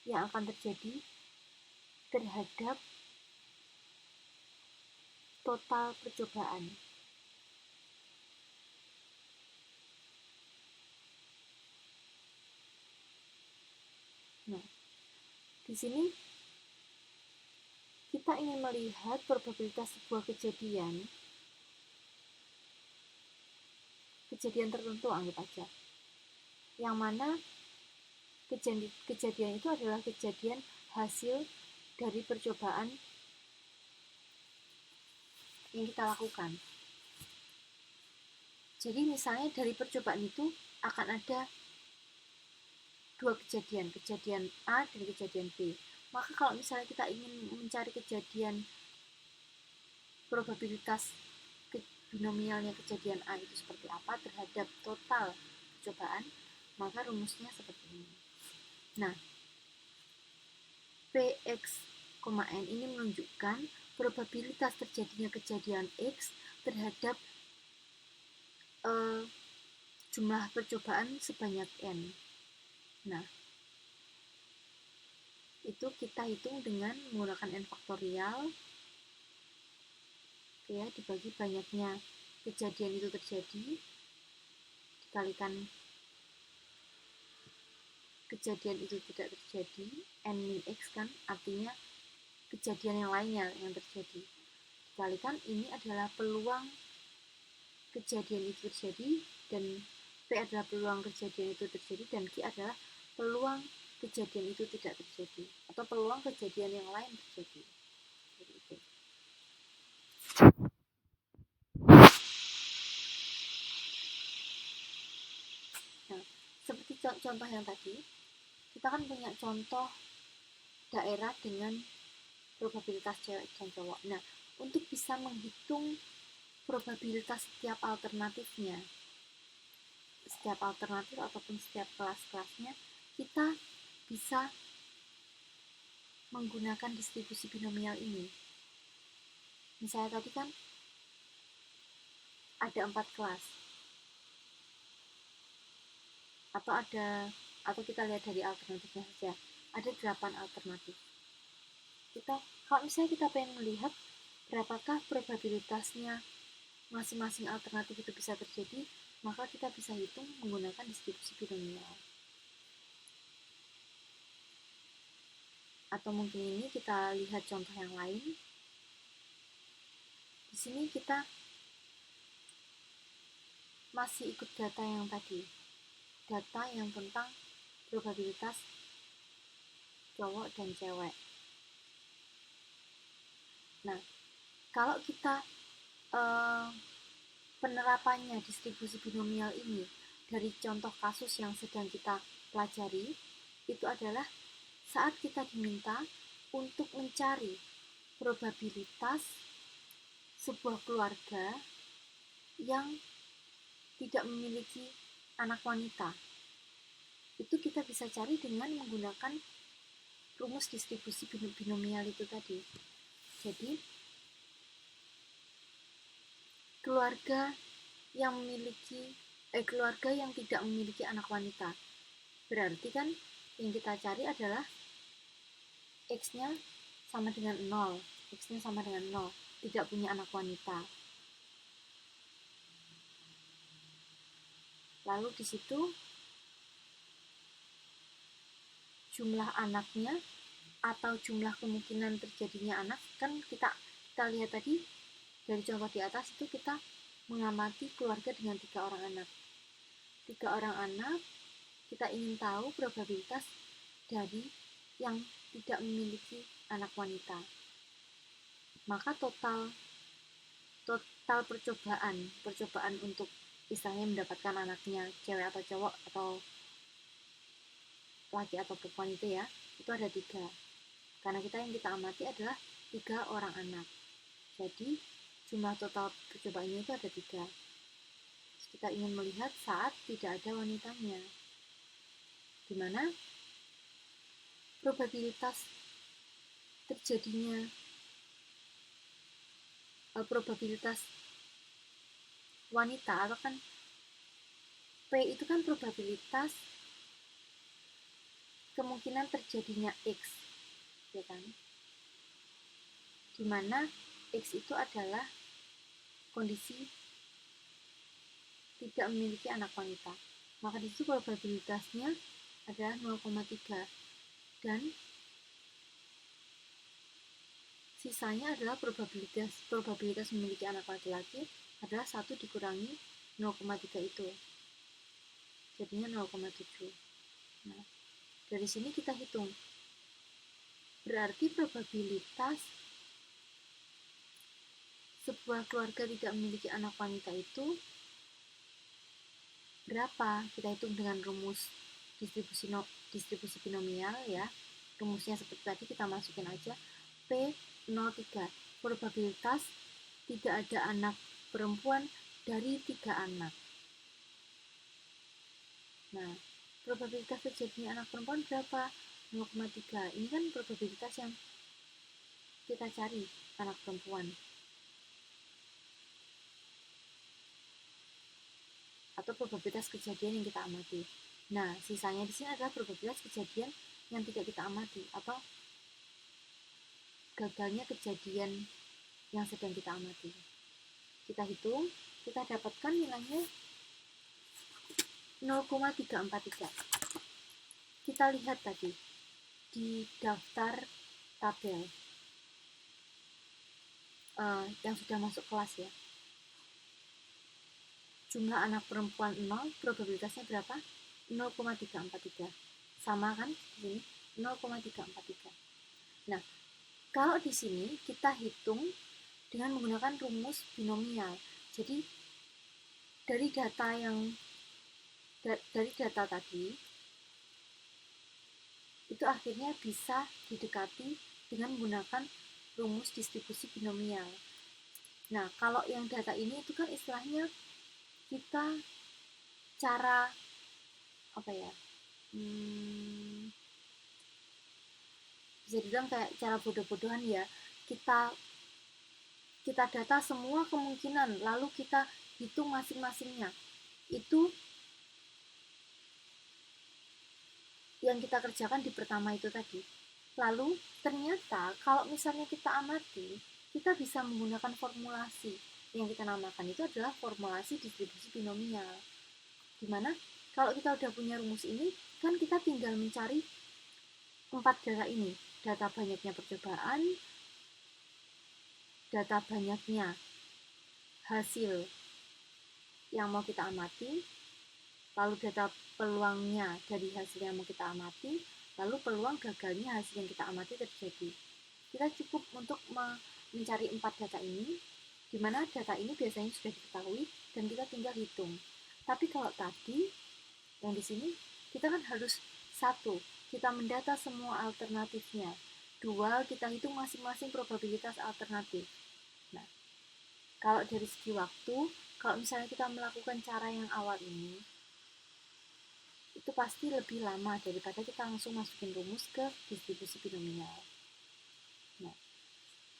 Speaker 1: yang akan terjadi terhadap total percobaan. Nah, di sini kita ingin melihat probabilitas sebuah kejadian tertentu, anggap aja, yang mana kejadian itu adalah kejadian hasil dari percobaan yang kita lakukan. Jadi misalnya dari percobaan itu akan ada dua kejadian A dan kejadian B. Maka kalau misalnya kita ingin mencari kejadian probabilitas binomialnya kejadian A itu seperti apa terhadap total percobaan, maka rumusnya seperti ini. Nah, Px, N ini menunjukkan probabilitas terjadinya kejadian X terhadap jumlah percobaan sebanyak N. Nah, itu kita hitung dengan menggunakan N faktorial, ya, dibagi banyaknya kejadian itu terjadi, dikalikan kejadian itu tidak terjadi, N min X kan artinya kejadian yang lainnya yang terjadi, dikalikan ini adalah peluang kejadian itu terjadi, dan P adalah peluang kejadian itu terjadi, dan Q adalah peluang kejadian itu tidak terjadi atau peluang kejadian yang lain terjadi. Jadi itu. Nah, seperti contoh yang tadi, kita kan punya contoh daerah dengan probabilitas cewek dan cowok. Nah, untuk bisa menghitung probabilitas setiap alternatifnya, setiap alternatif ataupun setiap kelas-kelasnya, kita bisa menggunakan distribusi binomial ini. Misalnya tadi kan ada 4 kelas, atau kita lihat dari alternatifnya saja, ada 8 alternatif. Kalau misalnya kita pengen melihat berapakah probabilitasnya masing-masing alternatif itu bisa terjadi, maka kita bisa hitung menggunakan distribusi binomial. Atau mungkin ini kita lihat contoh yang lain. Di sini kita masih ikut data yang tadi, data yang tentang probabilitas cowok dan cewek. Nah, kalau kita penerapannya distribusi binomial ini dari contoh kasus yang sedang kita pelajari, itu adalah saat kita diminta untuk mencari probabilitas sebuah keluarga yang tidak memiliki anak wanita. Itu kita bisa cari dengan menggunakan rumus distribusi binomial itu tadi. Jadi, keluarga yang tidak memiliki anak wanita, berarti kan yang kita cari adalah X-nya sama dengan 0, X-nya sama dengan 0, tidak punya anak wanita. Lalu di situ jumlah anaknya atau jumlah kemungkinan terjadinya anak, kan kita lihat tadi dari contoh di atas itu kita mengamati keluarga dengan 3 orang anak. 3 orang anak, kita ingin tahu probabilitas dari yang tidak memiliki anak wanita. Maka total percobaan untuk istilahnya mendapatkan anaknya cewek atau cowok atau laki atau perempuan itu ya, itu ada 3. Karena yang kita amati adalah 3 orang anak. Jadi jumlah total percobaannya itu ada 3. Kita ingin melihat saat tidak ada wanitanya, di mana probabilitas terjadinya probabilitas wanita, atau kan P itu kan probabilitas kemungkinan terjadinya X, ya kan? Dimana X itu adalah kondisi tidak memiliki anak wanita, maka disitu probabilitasnya adalah 0,3, dan sisanya adalah probabilitas memiliki anak laki-laki adalah 1 dikurangi 0,3 itu, jadinya 0,7. Nah, dari sini kita hitung, berarti probabilitas sebuah keluarga tidak memiliki anak wanita itu berapa? Kita hitung dengan rumus distribusi binomial ya. Rumusnya seperti tadi, kita masukin aja P03, probabilitas tidak ada anak perempuan dari 3 anak. Nah, probabilitas terjadinya anak perempuan berapa? 0,3. Ini kan probabilitas yang kita cari, anak perempuan. Atau probabilitas kejadian yang kita amati. Nah, sisanya di sini adalah probabilitas kejadian yang tidak kita amati atau gagalnya kejadian yang sedang kita amati. Kita hitung, kita dapatkan nilainya 0,343. Kita lihat tadi di daftar tabel yang sudah masuk kelas ya. Jumlah anak perempuan 0, probabilitasnya berapa? 0,343. Sama kan di sini? 0,343. Nah, kalau di sini kita hitung dengan menggunakan rumus binomial. Jadi dari data tadi itu akhirnya bisa didekati dengan menggunakan rumus distribusi binomial. Nah, kalau yang data ini itu kan istilahnya kita cara apa ya? Bisa dibilang kayak cara bodoh-bodohan ya. Kita data semua kemungkinan, lalu kita hitung masing-masingnya. Itu yang kita kerjakan di pertama itu tadi. Lalu ternyata kalau misalnya kita amati, kita bisa menggunakan formulasi yang kita namakan itu adalah formulasi distribusi binomial. Dimana kalau kita udah punya rumus ini, kan kita tinggal mencari 4 data ini. Data banyaknya percobaan, data banyaknya hasil yang mau kita amati, lalu data peluangnya dari hasil yang mau kita amati, lalu peluang gagalnya hasil yang kita amati terjadi. Kita cukup untuk mencari 4 data ini, di mana data ini biasanya sudah diketahui dan kita tinggal hitung. Tapi kalau tadi yang di sini kita kan harus 1, kita mendata semua alternatifnya. 2, kita hitung masing-masing probabilitas alternatif. Nah, kalau dari segi waktu, kalau misalnya kita melakukan cara yang awal ini, itu pasti lebih lama daripada kita langsung masukin rumus ke distribusi binomial. Nah,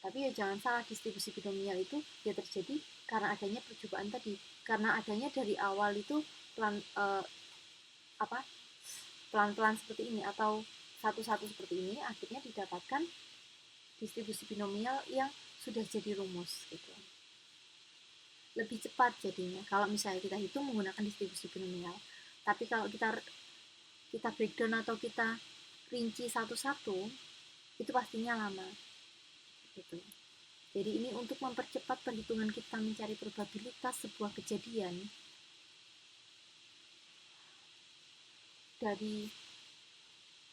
Speaker 1: tapi ya jangan salah, distribusi binomial itu ya terjadi karena adanya percobaan tadi, karena adanya dari awal itu pelan-pelan seperti ini atau satu-satu seperti ini, akhirnya didapatkan distribusi binomial yang sudah jadi rumus gitu. Lebih cepat jadinya kalau misalnya kita hitung menggunakan distribusi binomial. Tapi kalau kita breakdown atau kita rinci satu-satu, itu pastinya lama gitu. Jadi ini untuk mempercepat perhitungan kita mencari probabilitas sebuah kejadian dari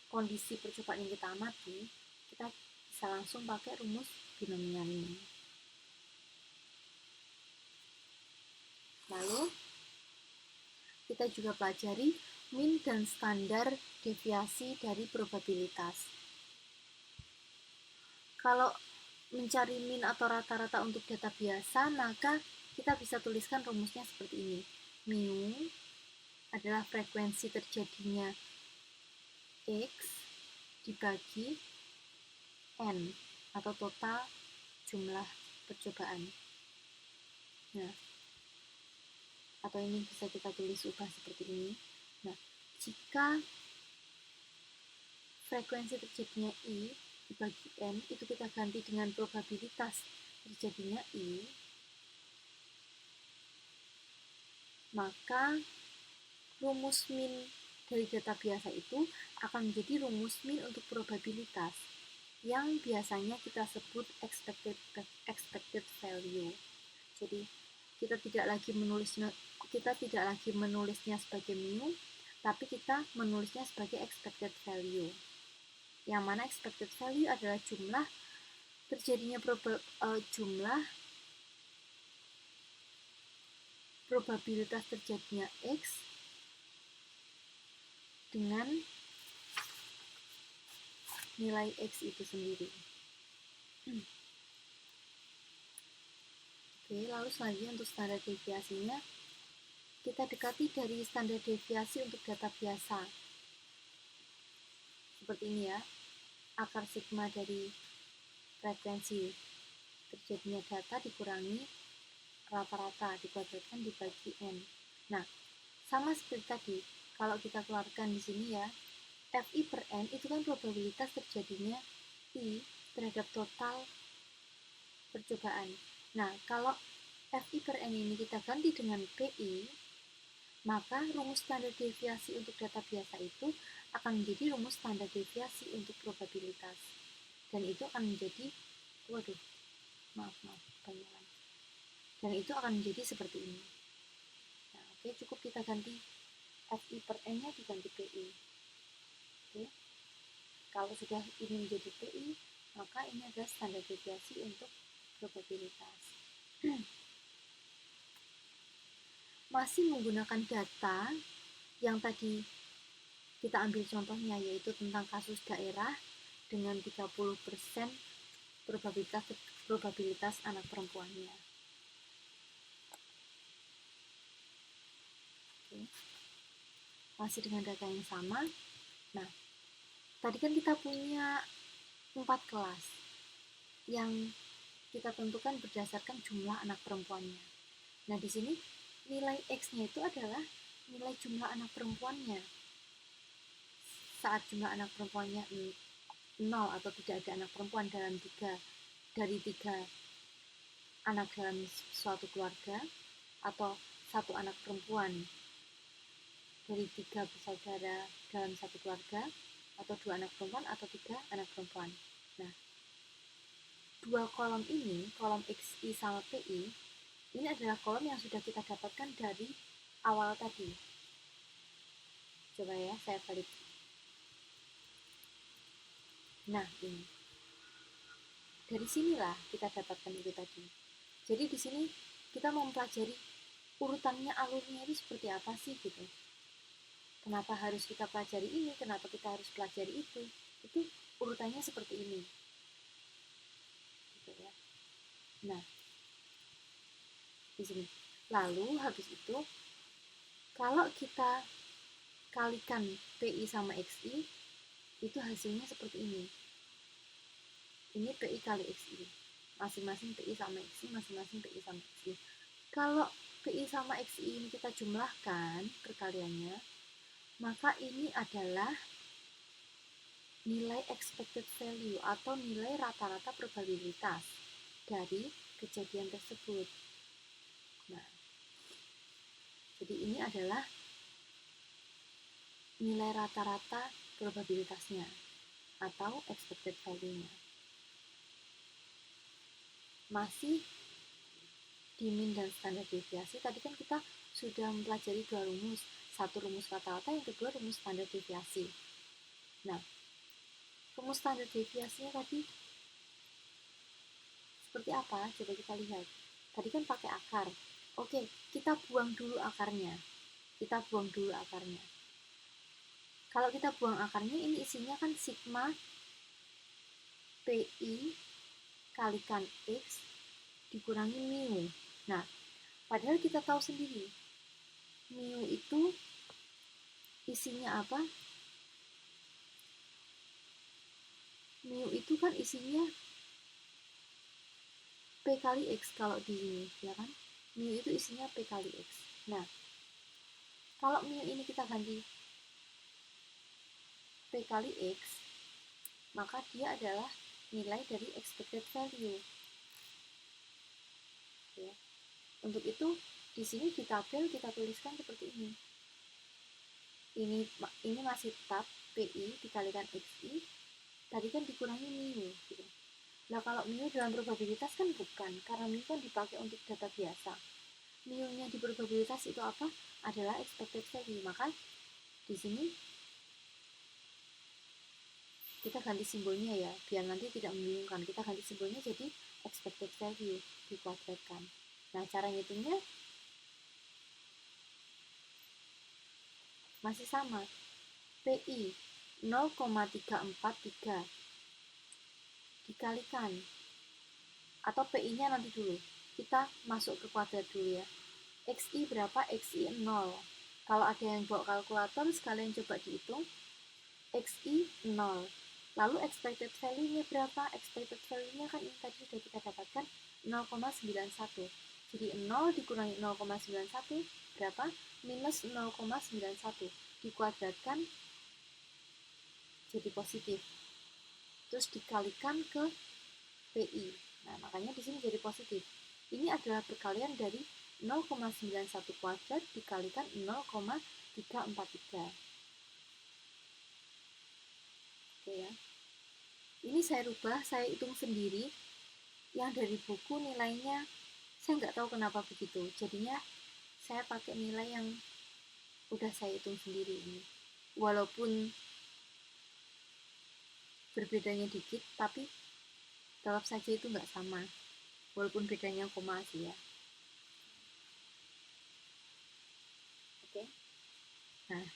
Speaker 1: kondisi percobaan yang kita amati, kita bisa langsung pakai rumus binomial ini. Lalu kita juga pelajari min dan standar deviasi dari probabilitas. Kalau mencari min atau rata-rata untuk data biasa, maka kita bisa tuliskan rumusnya seperti ini. Mu adalah frekuensi terjadinya X dibagi N atau total jumlah percobaan. Nah, atau ini bisa kita tulis ubah seperti ini. Nah, jika frekuensi terjadinya I dibagi N, itu kita ganti dengan probabilitas terjadinya I, maka rumus min dari data biasa itu akan menjadi rumus min untuk probabilitas yang biasanya kita sebut expected value. Jadi kita tidak lagi menulisnya sebagai mu, tapi kita menulisnya sebagai expected value. Yang mana expected value adalah jumlah terjadinya jumlah probabilitas terjadinya X dengan nilai X itu sendiri. Oke, lalu selanjutnya untuk standar deviasinya, kita dekati dari standar deviasi untuk data biasa. Seperti ini ya, akar sigma dari frekuensi terjadinya data dikurangi rata-rata dikuadratkan dibagi N. Nah, sama seperti tadi, kalau kita keluarkan di sini ya, Fi per N itu kan probabilitas terjadinya I terhadap total percobaan. Nah, kalau Fi per N ini kita ganti dengan Pi, maka rumus standar deviasi untuk data biasa itu akan menjadi rumus standar deviasi untuk probabilitas. Dan itu akan menjadi, banyakan. Dan itu akan menjadi seperti ini. Nah, oke, cukup kita ganti Fi per N-nya diganti Pi. Oke. Kalau sudah ini menjadi Pi, maka ini adalah standar deviasi untuk probabilitas. Masih menggunakan data yang tadi kita ambil contohnya, yaitu tentang kasus daerah dengan 30% probabilitas anak perempuannya. Oke. Masih dengan data yang sama. Nah, tadi kan kita punya 4 kelas yang kita tentukan berdasarkan jumlah anak perempuannya. Nah, di sini nilai X-nya itu adalah nilai jumlah anak perempuannya. Saat jumlah anak perempuannya 0 atau tidak ada anak perempuan dari 3 anak dalam suatu keluarga, atau 1 anak perempuan dari 3 bersaudara dalam satu keluarga, atau 2 anak perempuan atau 3 anak perempuan. Nah, 2 kolom ini, kolom XI sama PI, ini adalah kolom yang sudah kita dapatkan dari awal tadi. Coba ya, saya balik. Nah, ini. Dari sinilah kita dapatkan itu tadi. Jadi di sini kita mau mempelajari urutannya, alurnya itu seperti apa sih gitu. Kenapa harus kita pelajari ini, kenapa kita harus pelajari itu. Itu urutannya seperti ini. Gitu ya. Nah, di sini. Lalu habis itu, kalau kita kalikan PI sama XI, itu hasilnya seperti ini. Ini PI kali XI. Masing-masing PI sama XI, masing-masing PI sama XI. Kalau PI sama XI ini kita jumlahkan perkaliannya, maka ini adalah nilai expected value atau nilai rata-rata probabilitas dari kejadian tersebut. Nah, jadi ini adalah nilai rata-rata probabilitasnya atau expected value-nya. Masih di min dan standar deviasi, tadi kan kita sudah mempelajari 2 rumus. Satu rumus rata-rata, yang kedua rumus standar deviasi. Nah, rumus standar deviasinya tadi seperti apa? Coba kita lihat. Tadi kan pakai akar. Oke, kita buang dulu akarnya. Kalau kita buang akarnya, ini isinya kan sigma PI kalikan X dikurangi mu. Nah, padahal kita tahu sendiri, mu itu isinya apa? Mu itu kan isinya P kali X kalau di sini, ya kan? Mu itu isinya P kali X. Nah, kalau mu ini kita ganti P kali X, maka dia adalah nilai dari expected value. Ya. Untuk itu, di sini di tabel kita tuliskan seperti ini. Ini masih tetap PI dikalikan XI, tadi kan dikurangi mu. Gitu. Nah, kalau mu dalam probabilitas kan bukan, karena mu kan dipakai untuk data biasa. Mu-nya di probabilitas itu apa? Adalah expected value. Maka di sini kita ganti simbolnya ya, biar nanti tidak membingungkan. Kita ganti simbolnya jadi expected value dikuadratkan. Nah, cara ngitungnya masih sama. PI 0,343 dikalikan, atau PI-nya nanti dulu, kita masuk ke kuadrat dulu ya. XI berapa? XI 0. Kalau ada yang bawa kalkulator, sekalian coba dihitung. XI 0. Lalu expected value-nya berapa? Expected value-nya kan ini tadi sudah kita dapatkan 0,91. Jadi 0 dikurangi 0,91 berapa? Minus 0,91. Dikuadratkan jadi positif. Terus dikalikan ke PI. Nah, makanya di sini jadi positif. Ini adalah perkalian dari 0,91 kuadrat dikalikan 0,343. Oke ya. Ini saya rubah, saya hitung sendiri. Yang dari buku nilainya saya nggak tahu kenapa begitu. Jadinya saya pakai nilai yang udah saya hitung sendiri ini. Walaupun berbedanya dikit, tapi tetap saja itu nggak sama. Walaupun bedanya koma sih ya. Oke. Nah,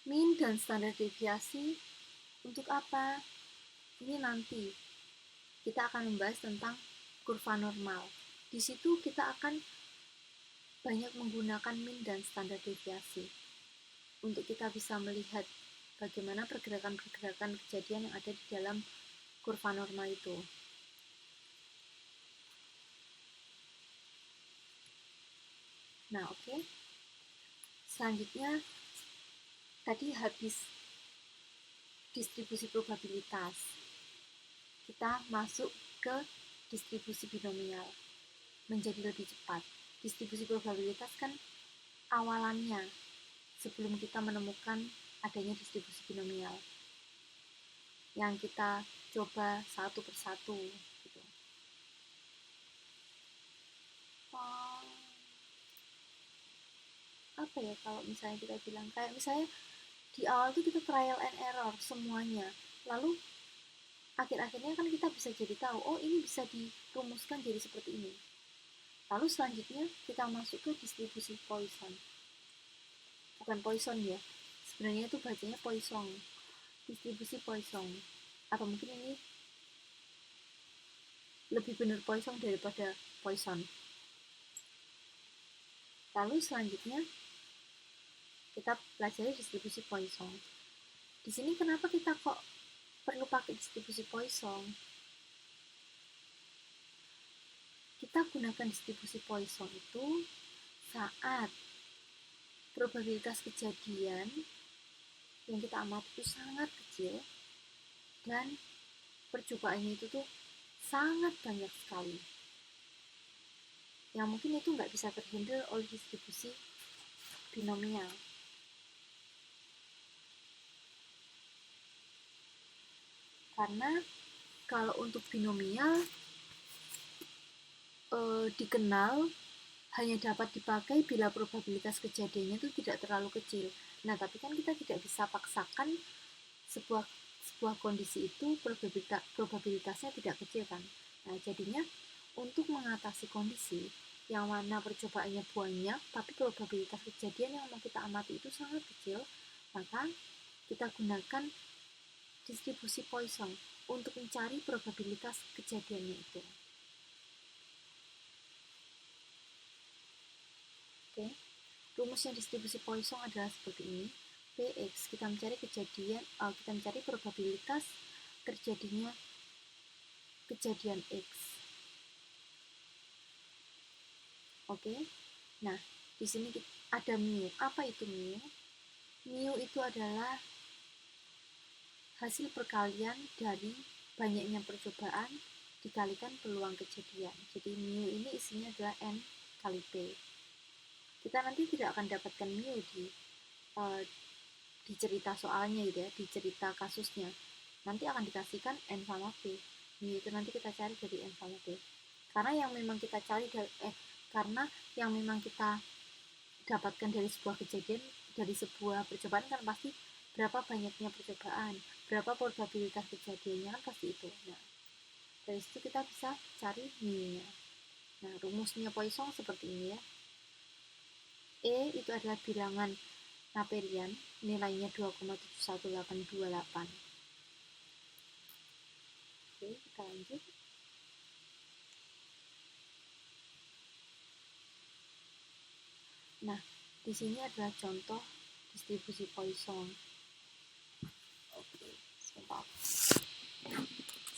Speaker 1: mean dan standar deviasi untuk apa? Ini nanti kita akan membahas tentang kurva normal. Di situ kita akan banyak menggunakan mean dan standar deviasi untuk kita bisa melihat bagaimana pergerakan-pergerakan kejadian yang ada di dalam kurva normal itu. Nah, oke. Selanjutnya, tadi habis distribusi probabilitas. Kita masuk ke distribusi binomial. Menjadi lebih cepat. Distribusi probabilitas kan awalannya sebelum kita menemukan adanya distribusi binomial. Yang kita coba satu persatu gitu. Apa ya kalau misalnya kita bilang, kayak misalnya di awal tuh kita trial and error semuanya, lalu akhir-akhirnya kan kita bisa jadi tahu, oh ini bisa dirumuskan jadi seperti ini. Lalu selanjutnya kita masuk ke distribusi Poisson. Bukan Poisson ya, sebenarnya itu bacanya Poisson. Distribusi Poisson. Atau mungkin ini lebih benar Poisson daripada Poisson. Lalu selanjutnya kita pelajari distribusi Poisson. Di sini kenapa kita kok perlu pakai distribusi Poisson? Kita gunakan distribusi Poisson itu saat probabilitas kejadian yang kita amati itu sangat kecil dan percobaannya itu tuh sangat banyak sekali. Yang mungkin itu nggak bisa terhandle oleh distribusi binomial. Karena kalau untuk binomial dikenal hanya dapat dipakai bila probabilitas kejadiannya itu tidak terlalu kecil. Nah, tapi kan kita tidak bisa paksakan sebuah kondisi itu probabilitasnya tidak kecil kan. Nah, jadinya untuk mengatasi kondisi yang mana percobaannya banyak tapi probabilitas kejadian yang mau kita amati itu sangat kecil, maka kita gunakan distribusi Poisson untuk mencari probabilitas kejadiannya itu. Oke, rumusnya distribusi Poisson adalah seperti ini. Px, kita mencari kita mencari probabilitas terjadinya kejadian X. Oke, nah di sini ada mu. Apa itu mu? Mu itu adalah hasil perkalian dari banyaknya percobaan dikalikan peluang kejadian. Jadi mu ini isinya adalah N kali P. Kita nanti tidak akan dapatkan mu di cerita soalnya gitu ya, di cerita kasusnya. Nanti akan dikasihkan N sama P. Mu itu nanti kita cari dari N sama P. Karena yang memang kita cari karena yang memang kita dapatkan dari sebuah kejadian, dari sebuah percobaan kan pasti berapa banyaknya percobaan, berapa probabilitas kejadiannya kan pasti itu. Nah, dari situ kita bisa cari mu-nya. Nah, rumusnya Poisson seperti ini ya. E itu adalah bilangan Napierian, nilainya 2,71828. Oke, kita lanjut. Nah, di sini adalah contoh distribusi Poisson. Oke, sebentar.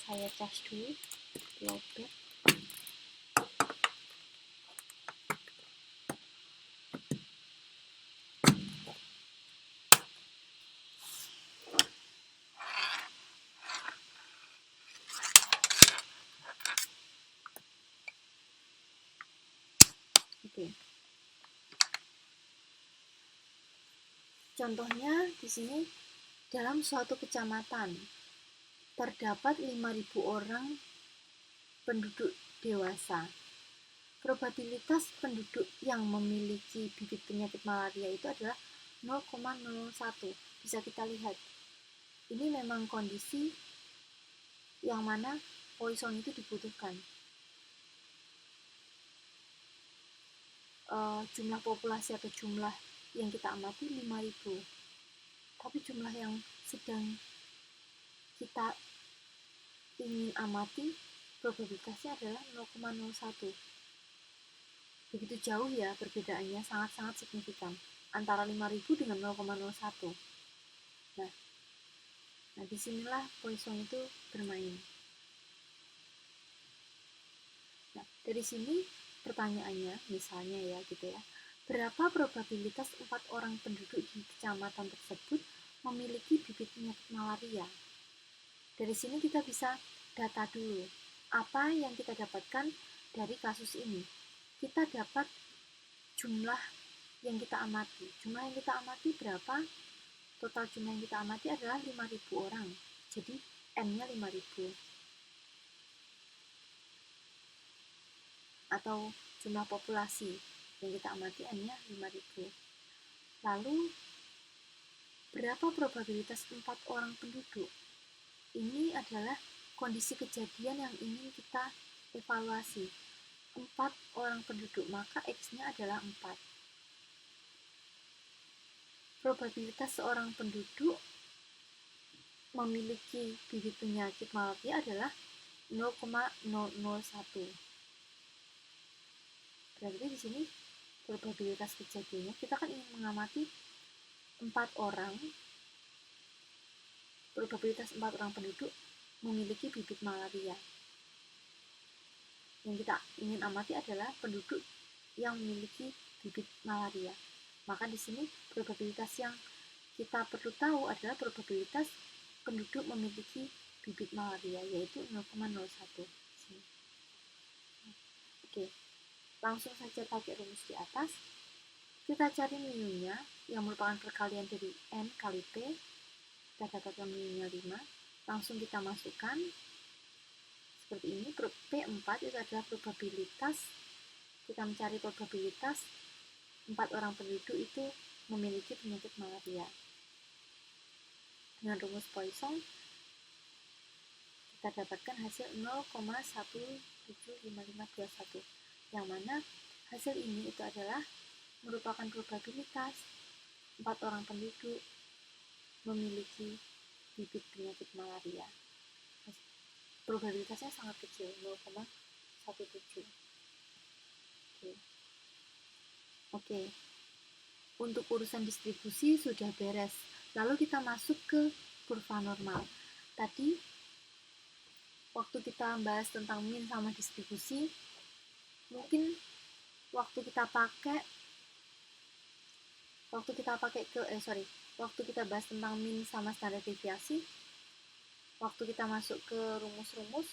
Speaker 1: Saya cas dulu, loadback. Oke. Contohnya di sini dalam suatu kecamatan terdapat 5.000 orang penduduk dewasa. Probabilitas penduduk yang memiliki bibit penyakit malaria itu adalah 0,01. Bisa kita lihat. Ini memang kondisi yang mana Poisson itu dibutuhkan. Jumlah populasi atau jumlah yang kita amati 5.000. Tapi jumlah yang sedang kita ingin amati probabilitasnya adalah 0,01. Begitu jauh ya perbedaannya, sangat-sangat signifikan antara 5.000 dengan 0,01. Nah, disinilah Poisson itu bermain. Nah, dari sini pertanyaannya, misalnya ya gitu ya, berapa probabilitas 4 orang penduduk di kecamatan tersebut memiliki bibit penyakit malaria? Dari sini kita bisa data dulu. Apa yang kita dapatkan dari kasus ini? Kita dapat jumlah yang kita amati. Jumlah yang kita amati berapa? Total jumlah yang kita amati adalah 5.000 orang. Jadi N-nya 5.000. Atau jumlah populasi yang kita amati N-nya 5.000. Lalu berapa probabilitas 4 orang penduduk? Ini adalah kondisi kejadian yang ingin kita evaluasi. 4 orang penduduk, maka X-nya adalah 4. Probabilitas seorang penduduk memiliki bibit penyakit malaria adalah 0,001. Berarti di sini probabilitas kejadiannya, kita kan ingin mengamati 4 orang, probabilitas 4 orang penduduk memiliki bibit malaria. Yang kita ingin amati adalah penduduk yang memiliki bibit malaria. Maka di sini probabilitas yang kita perlu tahu adalah probabilitas penduduk memiliki bibit malaria, yaitu 0,01. Oke, langsung saja pakai rumus di atas. Kita cari mu-nya yang merupakan perkalian dari N kali P. Kita dapatkan mu-nya 5. Langsung kita masukkan seperti ini. P4 itu adalah probabilitas. Kita mencari probabilitas 4 orang penduduk itu memiliki penyakit malaria. Dengan rumus Poisson, kita dapatkan hasil 0,175521, yang mana hasil ini itu adalah merupakan probabilitas 4 orang penduduk memiliki bibit penyakit malaria. Probabilitasnya sangat kecil, 0,17. Oke. Untuk urusan distribusi sudah beres. Lalu kita masuk ke kurva normal. Tadi waktu kita bahas tentang min sama distribusi, mungkin waktu kita bahas tentang min sama standar deviasi, waktu kita masuk ke rumus-rumus,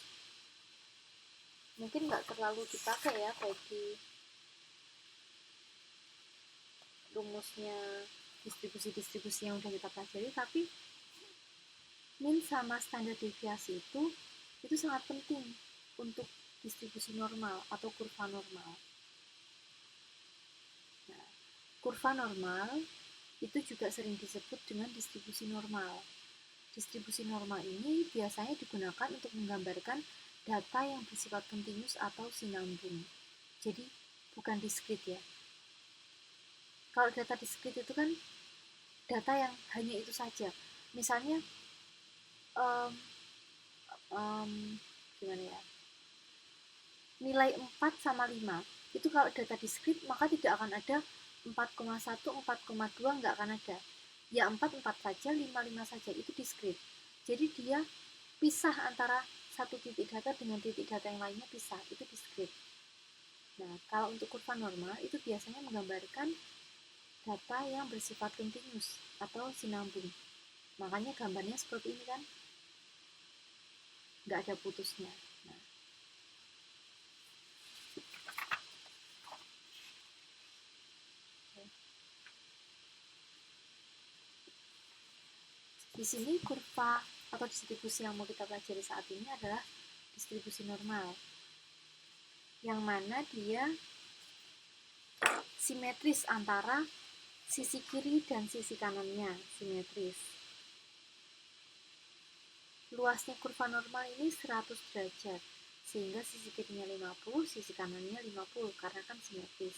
Speaker 1: mungkin nggak terlalu dipakai ya, kayak di rumusnya distribusi-distribusi yang udah kita pelajari, tapi min sama standar deviasi itu sangat penting untuk distribusi normal atau kurva normal. Nah, kurva normal itu juga sering disebut dengan distribusi normal. Distribusi normal ini biasanya digunakan untuk menggambarkan data yang bersifat kontinus atau sinambung. Jadi bukan diskrit ya. Kalau data discrete itu kan data yang hanya itu saja. Misalnya um, gimana ya, nilai 4 sama 5 itu kalau data discrete maka tidak akan ada 4,1, 4,2, nggak akan ada. Ya 4 saja, 5 saja, itu discrete. Jadi dia pisah antara satu titik data dengan titik data yang lainnya, pisah, itu discrete. Nah, kalau untuk kurva normal itu biasanya menggambarkan data yang bersifat continuous atau sinambung. Makanya gambarnya seperti ini kan, nggak ada putusnya. Nah, di sini kurva atau distribusi yang mau kita pelajari saat ini adalah distribusi normal, yang mana dia simetris antara sisi kiri dan sisi kanannya, simetris. Luasnya kurva normal ini 100 derajat, sehingga sisi kirinya 50, sisi kanannya 50, karena kan simetris.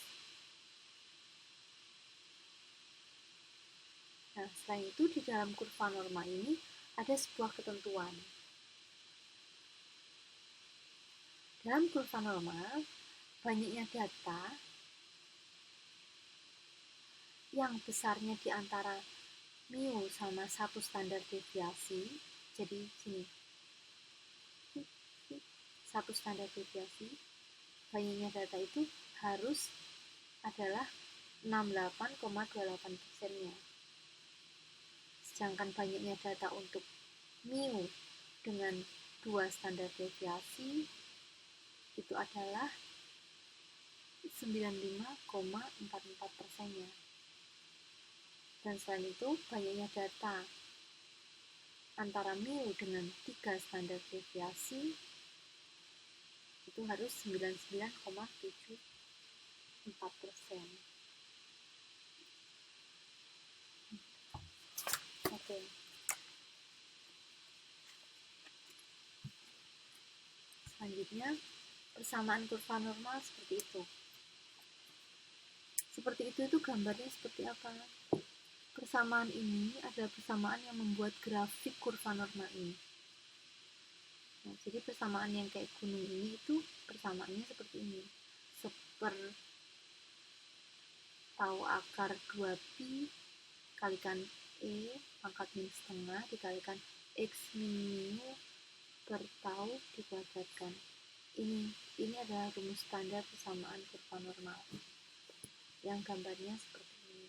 Speaker 1: Nah, selain itu di dalam kurva normal ini ada sebuah ketentuan. Dalam kurva normal, banyaknya data yang besarnya di antara mu sama 1 standar deviasi. Jadi sini, 1 standar deviasi, banyaknya data itu harus adalah 68,28%-nya. Sedangkan banyaknya data untuk mu dengan 2 standar deviasi itu adalah 95,44%-nya. Dan selain itu, banyaknya data antara mu dengan 3 standar deviasi itu harus 99,74%. Oke. Selanjutnya, persamaan kurva normal seperti itu. Seperti itu gambarnya seperti apa? Persamaan ini adalah persamaan yang membuat grafik kurva normal ini. Nah, jadi persamaan yang kayak gunung ini itu persamaannya seperti ini. Tahu akar 2pi kalikan E pangkat min setengah dikalikan X min mu per tau dikuadratkan. Ini adalah rumus standar persamaan kurva normal yang gambarnya seperti ini.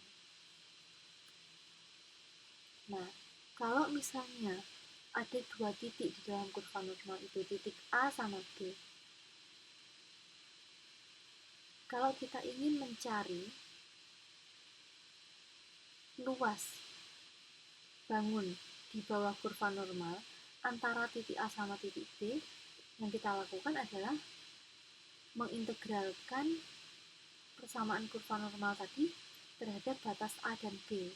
Speaker 1: Nah, kalau misalnya ada 2 titik di dalam kurva normal itu, titik A sama B. Kalau kita ingin mencari luas bangun di bawah kurva normal antara titik A sama titik B, yang kita lakukan adalah mengintegralkan persamaan kurva normal tadi terhadap batas A dan B.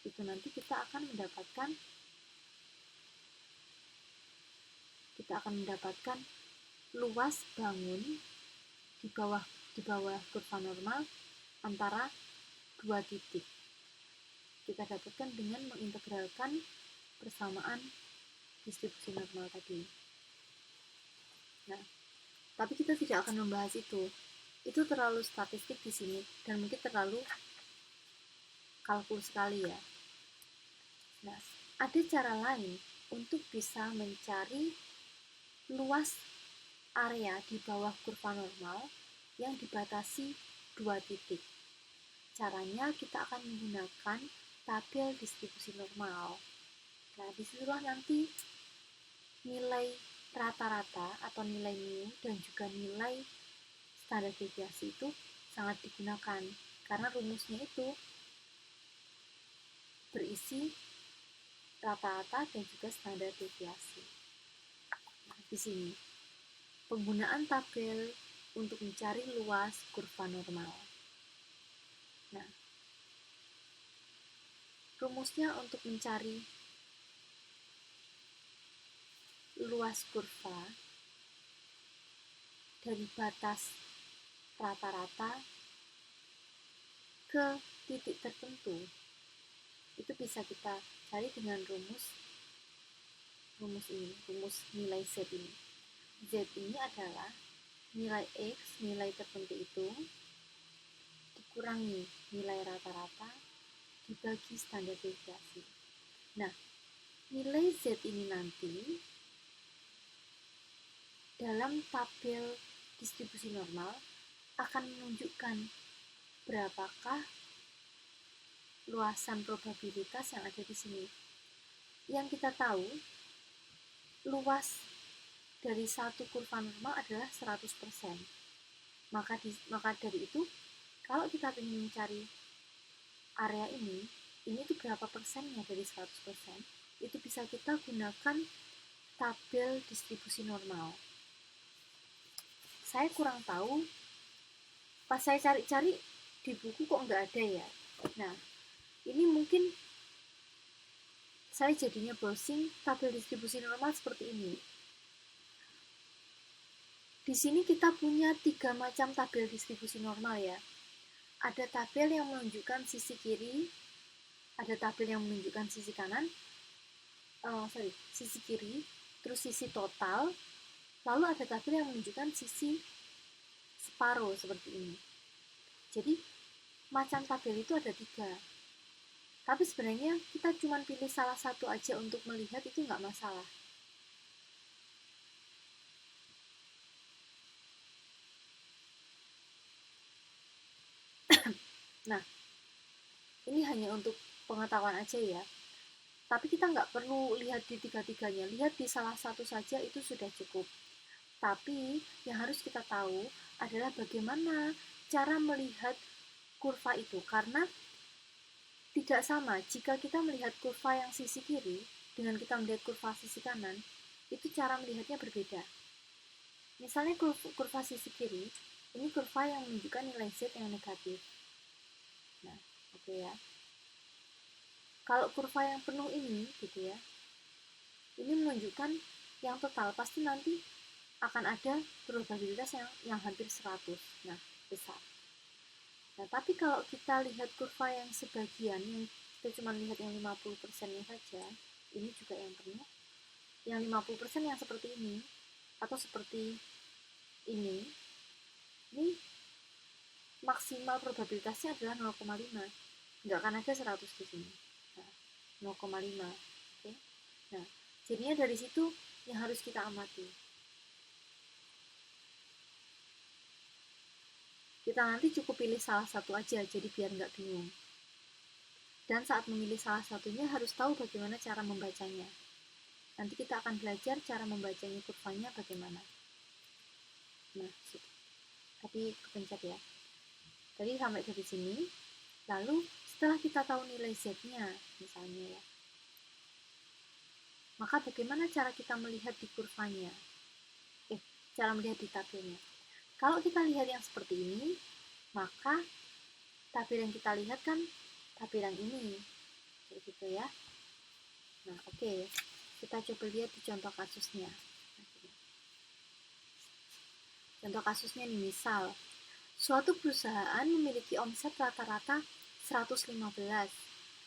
Speaker 1: Itu nanti kita akan mendapatkan luas bangun di bawah kurva normal antara 2 titik. Kita dapatkan dengan mengintegralkan persamaan distribusi normal tadi. Nah, tapi kita tidak akan membahas itu. Itu terlalu statistik di sini dan mungkin terlalu kalkulus sekali ya. Nah, ada cara lain untuk bisa mencari luas area di bawah kurva normal yang dibatasi 2 titik. Caranya kita akan menggunakan tabel distribusi normal. Nah, disitulah nanti nilai rata-rata atau nilai mu dan juga nilai standar deviasi itu sangat digunakan karena rumusnya itu berisi rata-rata dan juga standar deviasi. Nah, di sini penggunaan tabel untuk mencari luas kurva normal. Nah, rumusnya untuk mencari luas kurva dari batas rata-rata ke titik tertentu, itu bisa kita cari dengan rumus ini, rumus nilai Z ini. Z ini adalah nilai X, nilai tertentu itu, dikurangi nilai rata-rata dibagi standar deviasi. Nah, nilai Z ini nanti dalam tabel distribusi normal akan menunjukkan berapakah luasan probabilitas yang ada di sini. Yang kita tahu, luas dari satu kurva normal adalah 100%. Maka dari itu, kalau kita ingin mencari area ini tuh berapa persennya dari 100%, itu bisa kita gunakan tabel distribusi normal. Saya kurang tahu, pas saya cari-cari di buku kok nggak ada ya. Nah, ini mungkin saya jadinya browsing tabel distribusi normal seperti ini. Di sini kita punya 3 macam tabel distribusi normal ya. Ada tabel yang menunjukkan sisi kiri, ada tabel yang menunjukkan sisi kanan, sisi kiri, terus sisi total, lalu ada tabel yang menunjukkan sisi separuh seperti ini. Jadi macam tabel itu ada 3. Tapi sebenarnya kita cuma pilih salah satu aja untuk melihat, itu nggak masalah. Nah, ini hanya untuk pengetahuan aja ya. Tapi kita nggak perlu lihat di tiga-tiganya, lihat di salah satu saja itu sudah cukup. Tapi yang harus kita tahu adalah bagaimana cara melihat kurva itu, karena tidak sama jika kita melihat kurva yang sisi kiri dengan kita melihat kurva sisi kanan, itu cara melihatnya berbeda. Misalnya kurva sisi kiri, ini kurva yang menunjukkan nilai Z yang negatif. Nah, oke ya. Kalau kurva yang penuh ini gitu ya, ini menunjukkan yang total, pasti nanti akan ada probabilitas yang hampir 100. Nah, besar. Nah, tapi kalau kita lihat kurva yang sebagian, yang kita cuma lihat yang 50%-nya saja, ini juga yang penuh. Yang 50% yang seperti ini atau seperti ini maksimal probabilitasnya adalah 0,5. Nggak akan ada 100 di sini. 0,5. Oke. Nah, jadinya dari situ yang harus kita amati. Kita nanti cukup pilih salah satu aja, jadi biar nggak bingung. Dan saat memilih salah satunya harus tahu bagaimana cara membacanya. Nanti kita akan belajar cara membacanya kurvanya bagaimana. Nah, tapi kepencet ya. Jadi sampai dari sini. Lalu setelah kita tahu nilai Z-nya, misalnya ya, maka bagaimana cara kita melihat di kurvanya? Cara melihat di tabelnya. Kalau kita lihat yang seperti ini, maka tabel yang kita lihat kan tabel yang ini, kayak gitu ya. Nah, oke. Kita coba lihat di contoh kasusnya. Contoh kasusnya nih, misal suatu perusahaan memiliki omset rata-rata 115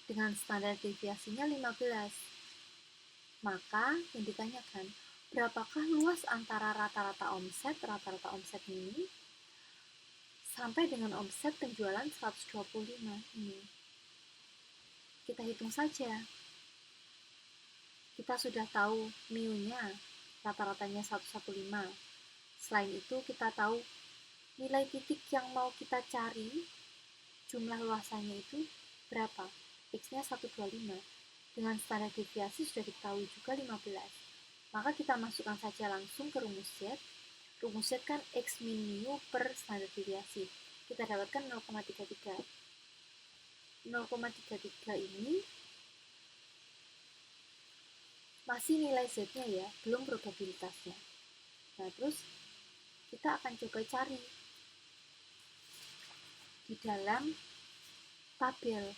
Speaker 1: dengan standar deviasinya 15. Maka yang ditanyakan, berapakah luas antara rata-rata omset ini sampai dengan omset penjualan 125 ini. Kita hitung saja. Kita sudah tahu mu-nya, rata-ratanya 115. Selain itu kita tahu nilai titik yang mau kita cari, jumlah luasannya itu berapa? X-nya 125. Dengan standar deviasi sudah diketahui juga 15. Maka kita masukkan saja langsung ke rumus Z. Rumus Z kan X min mu per standar deviasi. Kita dapatkan 0,33. 0,33 ini masih nilai Z-nya ya, belum probabilitasnya. Nah, terus kita akan coba cari di dalam tabel.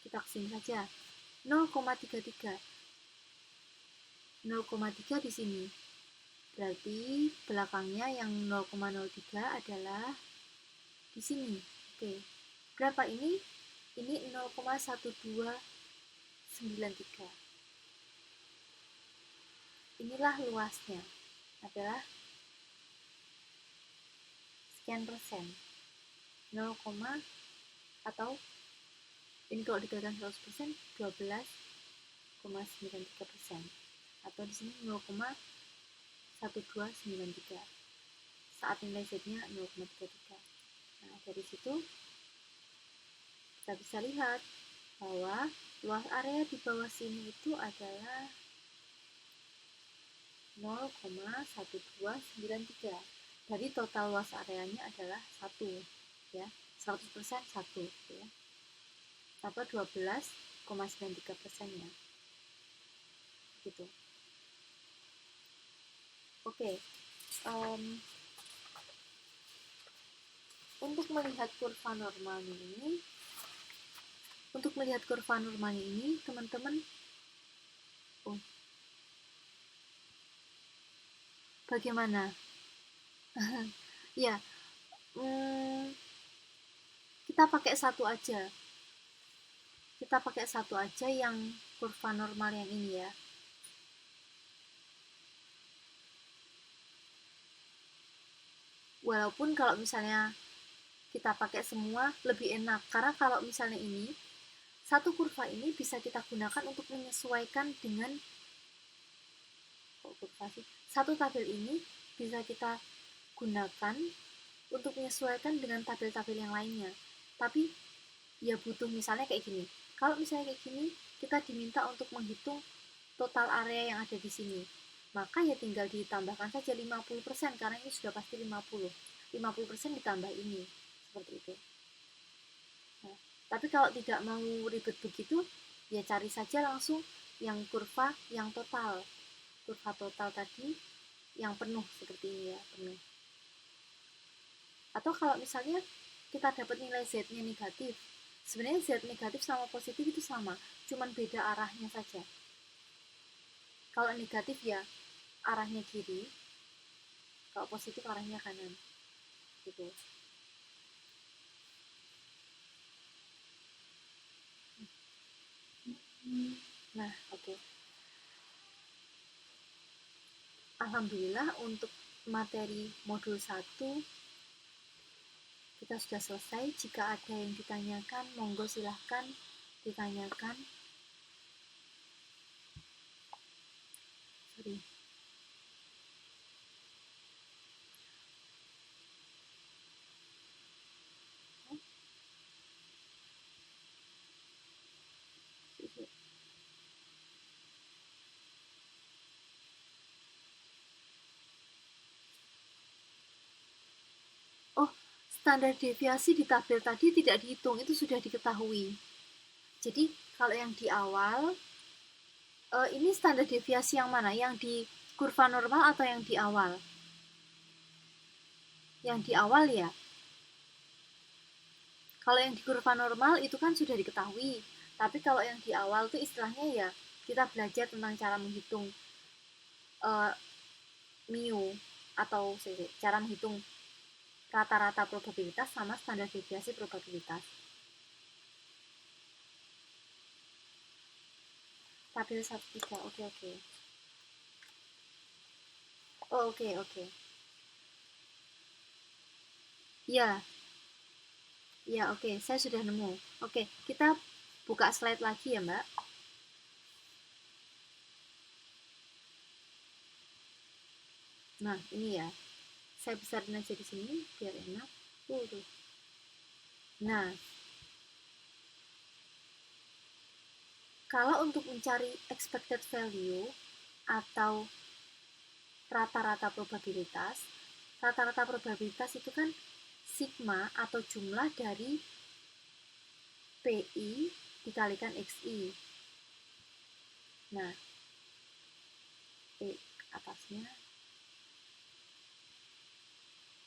Speaker 1: Kita kesini saja. 0,33. 0,3 di sini. Berarti belakangnya yang 0,03 adalah di sini. Oke. Berapa ini? Ini 0,1293. Inilah luasnya. Adalah sekian persen. 0, atau ini kalau dikatakan 100%, 12,93%. Atau di sini 0,1293. Saat nilai Z-nya 0,33. Nah, dari situ kita bisa lihat bahwa luas area di bawah sini itu adalah 0,1293. Jadi total luas areanya adalah 1, ya. 100% 1, ya. Atau 12,93%-nya. Gitu. Oke. Untuk melihat kurva normalnya ini, teman-teman, bagaimana? Ya, kita pakai satu aja. Yang kurva normal yang ini, ya. Walaupun kalau misalnya kita pakai semua lebih enak, karena kalau misalnya ini satu kurva ini bisa kita gunakan untuk menyesuaikan dengan satu tabel ini bisa kita gunakan untuk menyesuaikan dengan tabel-tabel yang lainnya. Tapi ya butuh misalnya kayak gini. Kalau misalnya kayak gini, kita diminta untuk menghitung total area yang ada di sini. Maka ya tinggal ditambahkan saja 50%, karena ini sudah pasti 50. 50% ditambah ini. Seperti itu. Nah, tapi kalau tidak mau ribet begitu, ya cari saja langsung yang kurva yang total. Kurva total tadi yang penuh seperti ini, ya, penuh. Atau kalau misalnya kita dapat nilai Z-nya negatif, sebenarnya Z negatif sama positif itu sama, cuman beda arahnya saja. Kalau negatif ya arahnya kiri, kalau positif arahnya kanan, gitu. Nah, oke. Alhamdulillah untuk materi modul 1 kita sudah selesai. Jika ada yang ditanyakan, monggo silahkan ditanyakan. Sorry. Oh, standar deviasi di tabel tadi tidak dihitung, itu sudah diketahui. Jadi kalau yang di awal, ini standar deviasi yang mana? Yang di kurva normal atau yang di awal? Yang di awal, ya. Kalau yang di kurva normal itu kan sudah diketahui. Tapi kalau yang di awal itu istilahnya ya kita belajar tentang cara menghitung mu atau cara menghitung rata-rata probabilitas sama standar deviasi probabilitas. Tabel 1-3, oke. Oh, oke. Ya, oke, saya sudah nemu. Oke, kita buka slide lagi ya, Mbak. Nah, ini ya. Saya besarin aja di sini biar enak. Nah, kalau untuk mencari expected value atau rata-rata probabilitas itu kan sigma atau jumlah dari PI dikalikan XI. Nah, atasnya.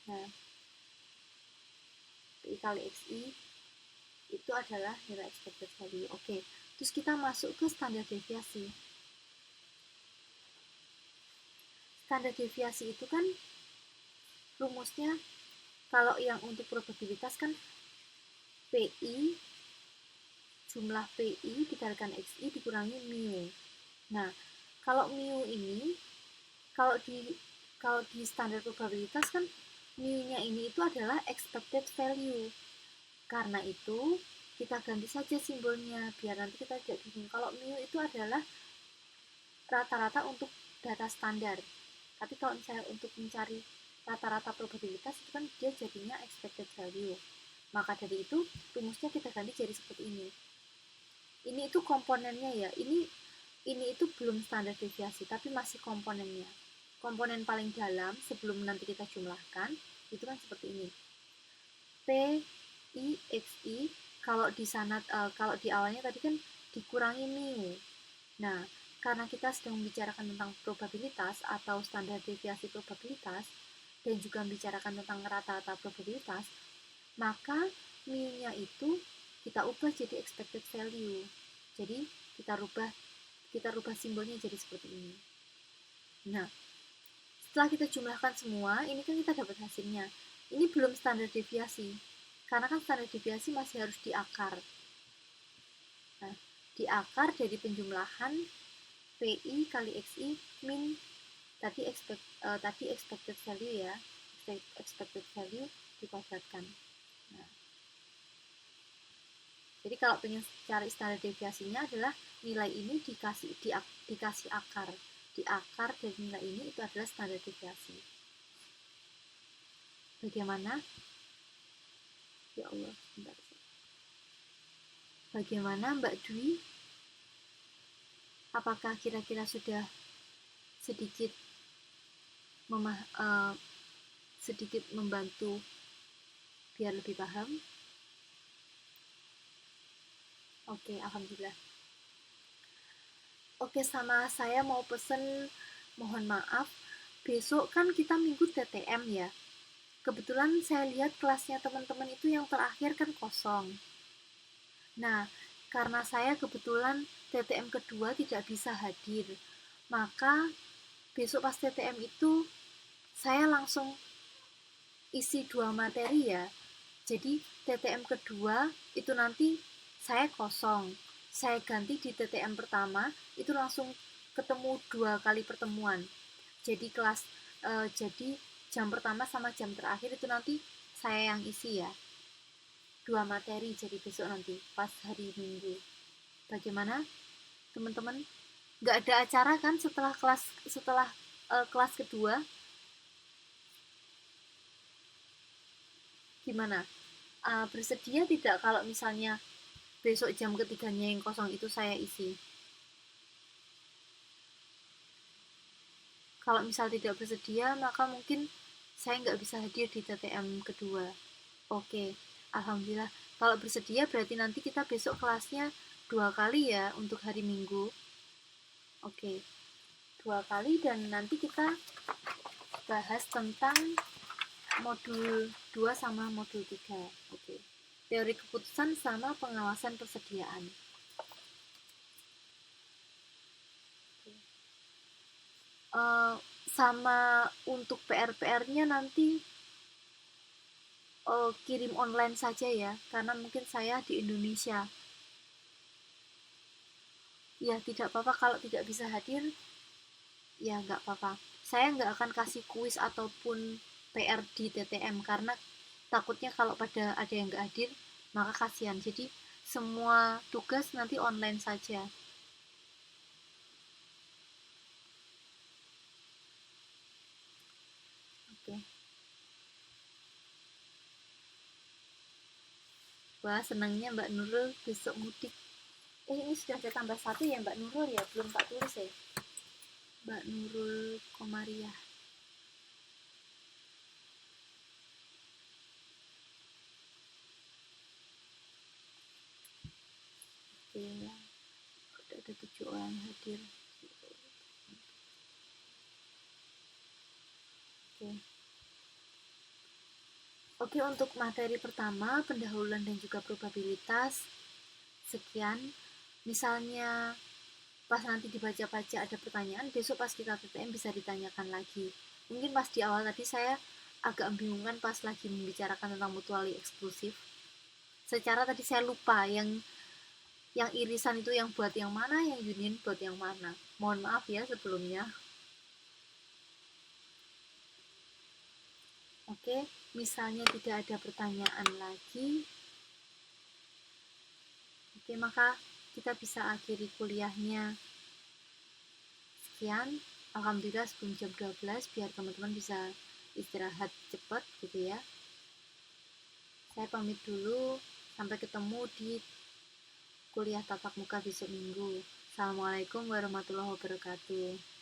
Speaker 1: Nah, PI kali XI itu adalah nilai expected value. Oke, terus kita masuk ke standar deviasi. Standar deviasi itu kan rumusnya, kalau yang untuk probabilitas kan PI, jumlah PI dikalikan XI dikurangi mu. Nah, kalau mu ini, kalau di standar probabilitas kan mu-nya ini itu adalah expected value. Karena itu, kita ganti saja simbolnya biar nanti kita tidak bingung. Kalau mu itu adalah rata-rata untuk data standar. Tapi kalau misalnya untuk mencari rata-rata probabilitas itu kan dia jadinya expected value. Maka dari itu rumusnya kita ganti jadi seperti ini. Ini itu komponennya ya. Ini itu belum standar deviasi tapi masih komponennya. Komponen paling dalam sebelum nanti kita jumlahkan itu kan seperti ini. P I X I kalau di sana kalau di awalnya tadi kan dikurangi mu. Nah, karena kita sedang membicarakan tentang probabilitas atau standar deviasi probabilitas dan juga membicarakan tentang rata-rata probabilitas, maka mu-nya itu kita ubah jadi expected value. Jadi kita rubah simbolnya jadi seperti ini. Nah, setelah kita jumlahkan semua, ini kan kita dapat hasilnya. Ini belum standar deviasi. Karena kan standar deviasi masih harus diakar. Nah, diakar dari penjumlahan PI kali XI min tadi expected value ya. Expected value dikuadratkan. Nah, jadi kalau pengen cari standar deviasinya adalah nilai ini dikasih akar. Di akar dari nilai ini itu adalah standar deviasi. Bagaimana? Ya Allah, bentar. Bagaimana Mbak Dwi? Apakah kira-kira sudah sedikit sedikit membantu biar lebih paham? Oke, alhamdulillah. Oke, sama saya mau pesen, mohon maaf, besok kan kita minggu TTM ya. Kebetulan saya lihat kelasnya teman-teman itu yang terakhir kan kosong. Nah, karena saya kebetulan TTM kedua tidak bisa hadir, maka besok pas TTM itu saya langsung isi 2 materi ya. Jadi TTM kedua itu nanti saya kosong. Saya ganti di TTM pertama itu langsung ketemu 2 kali pertemuan. Jadi jadi jam pertama sama jam terakhir itu nanti saya yang isi ya. 2 materi jadi besok nanti pas hari Minggu. Bagaimana teman-teman? Nggak ada acara kan setelah kelas kedua? Gimana? Bersedia tidak kalau misalnya besok jam ketiganya yang kosong itu saya isi? Kalau misal tidak bersedia, maka mungkin saya nggak bisa hadir di TTM kedua. Oke, alhamdulillah. Kalau bersedia berarti nanti kita besok kelasnya 2 kali ya untuk hari Minggu. Oke, 2 kali dan nanti kita bahas tentang modul 2 sama modul 3. Oke. Teori keputusan sama pengawasan persediaan. Sama untuk PR-PR-nya nanti kirim online saja ya, karena mungkin saya di Indonesia. Ya, tidak apa-apa kalau tidak bisa hadir, ya nggak apa-apa. Saya nggak akan kasih kuis ataupun PR di TTM, karena takutnya kalau pada ada yang nggak hadir, maka kasihan. Jadi, semua tugas nanti online saja. Oke. Wah, senangnya Mbak Nurul besok mudik. Ini sudah ada tambah 1 ya Mbak Nurul ya, belum tak tulis ya. Mbak Nurul Komariah. Oke, udah ada 7 orang hadir. Oke. Oke, untuk materi pertama, pendahuluan dan juga probabilitas. Sekian. Misalnya pas nanti dibaca-baca ada pertanyaan, besok pas kita TTM bisa ditanyakan lagi. Mungkin pas di awal tadi saya agak membingungkan pas lagi membicarakan tentang mutually eksklusif. secara tadi saya lupa yang irisan itu yang buat yang mana, yang union buat yang mana. Mohon maaf ya sebelumnya. Oke, misalnya tidak ada pertanyaan lagi, oke, maka kita bisa akhiri kuliahnya. Sekian, alhamdulillah sebelum jam 12 biar teman-teman bisa istirahat cepat gitu ya. Saya pamit dulu, sampai ketemu di kuliah tatap muka besok minggu. Assalamualaikum warahmatullahi wabarakatuh.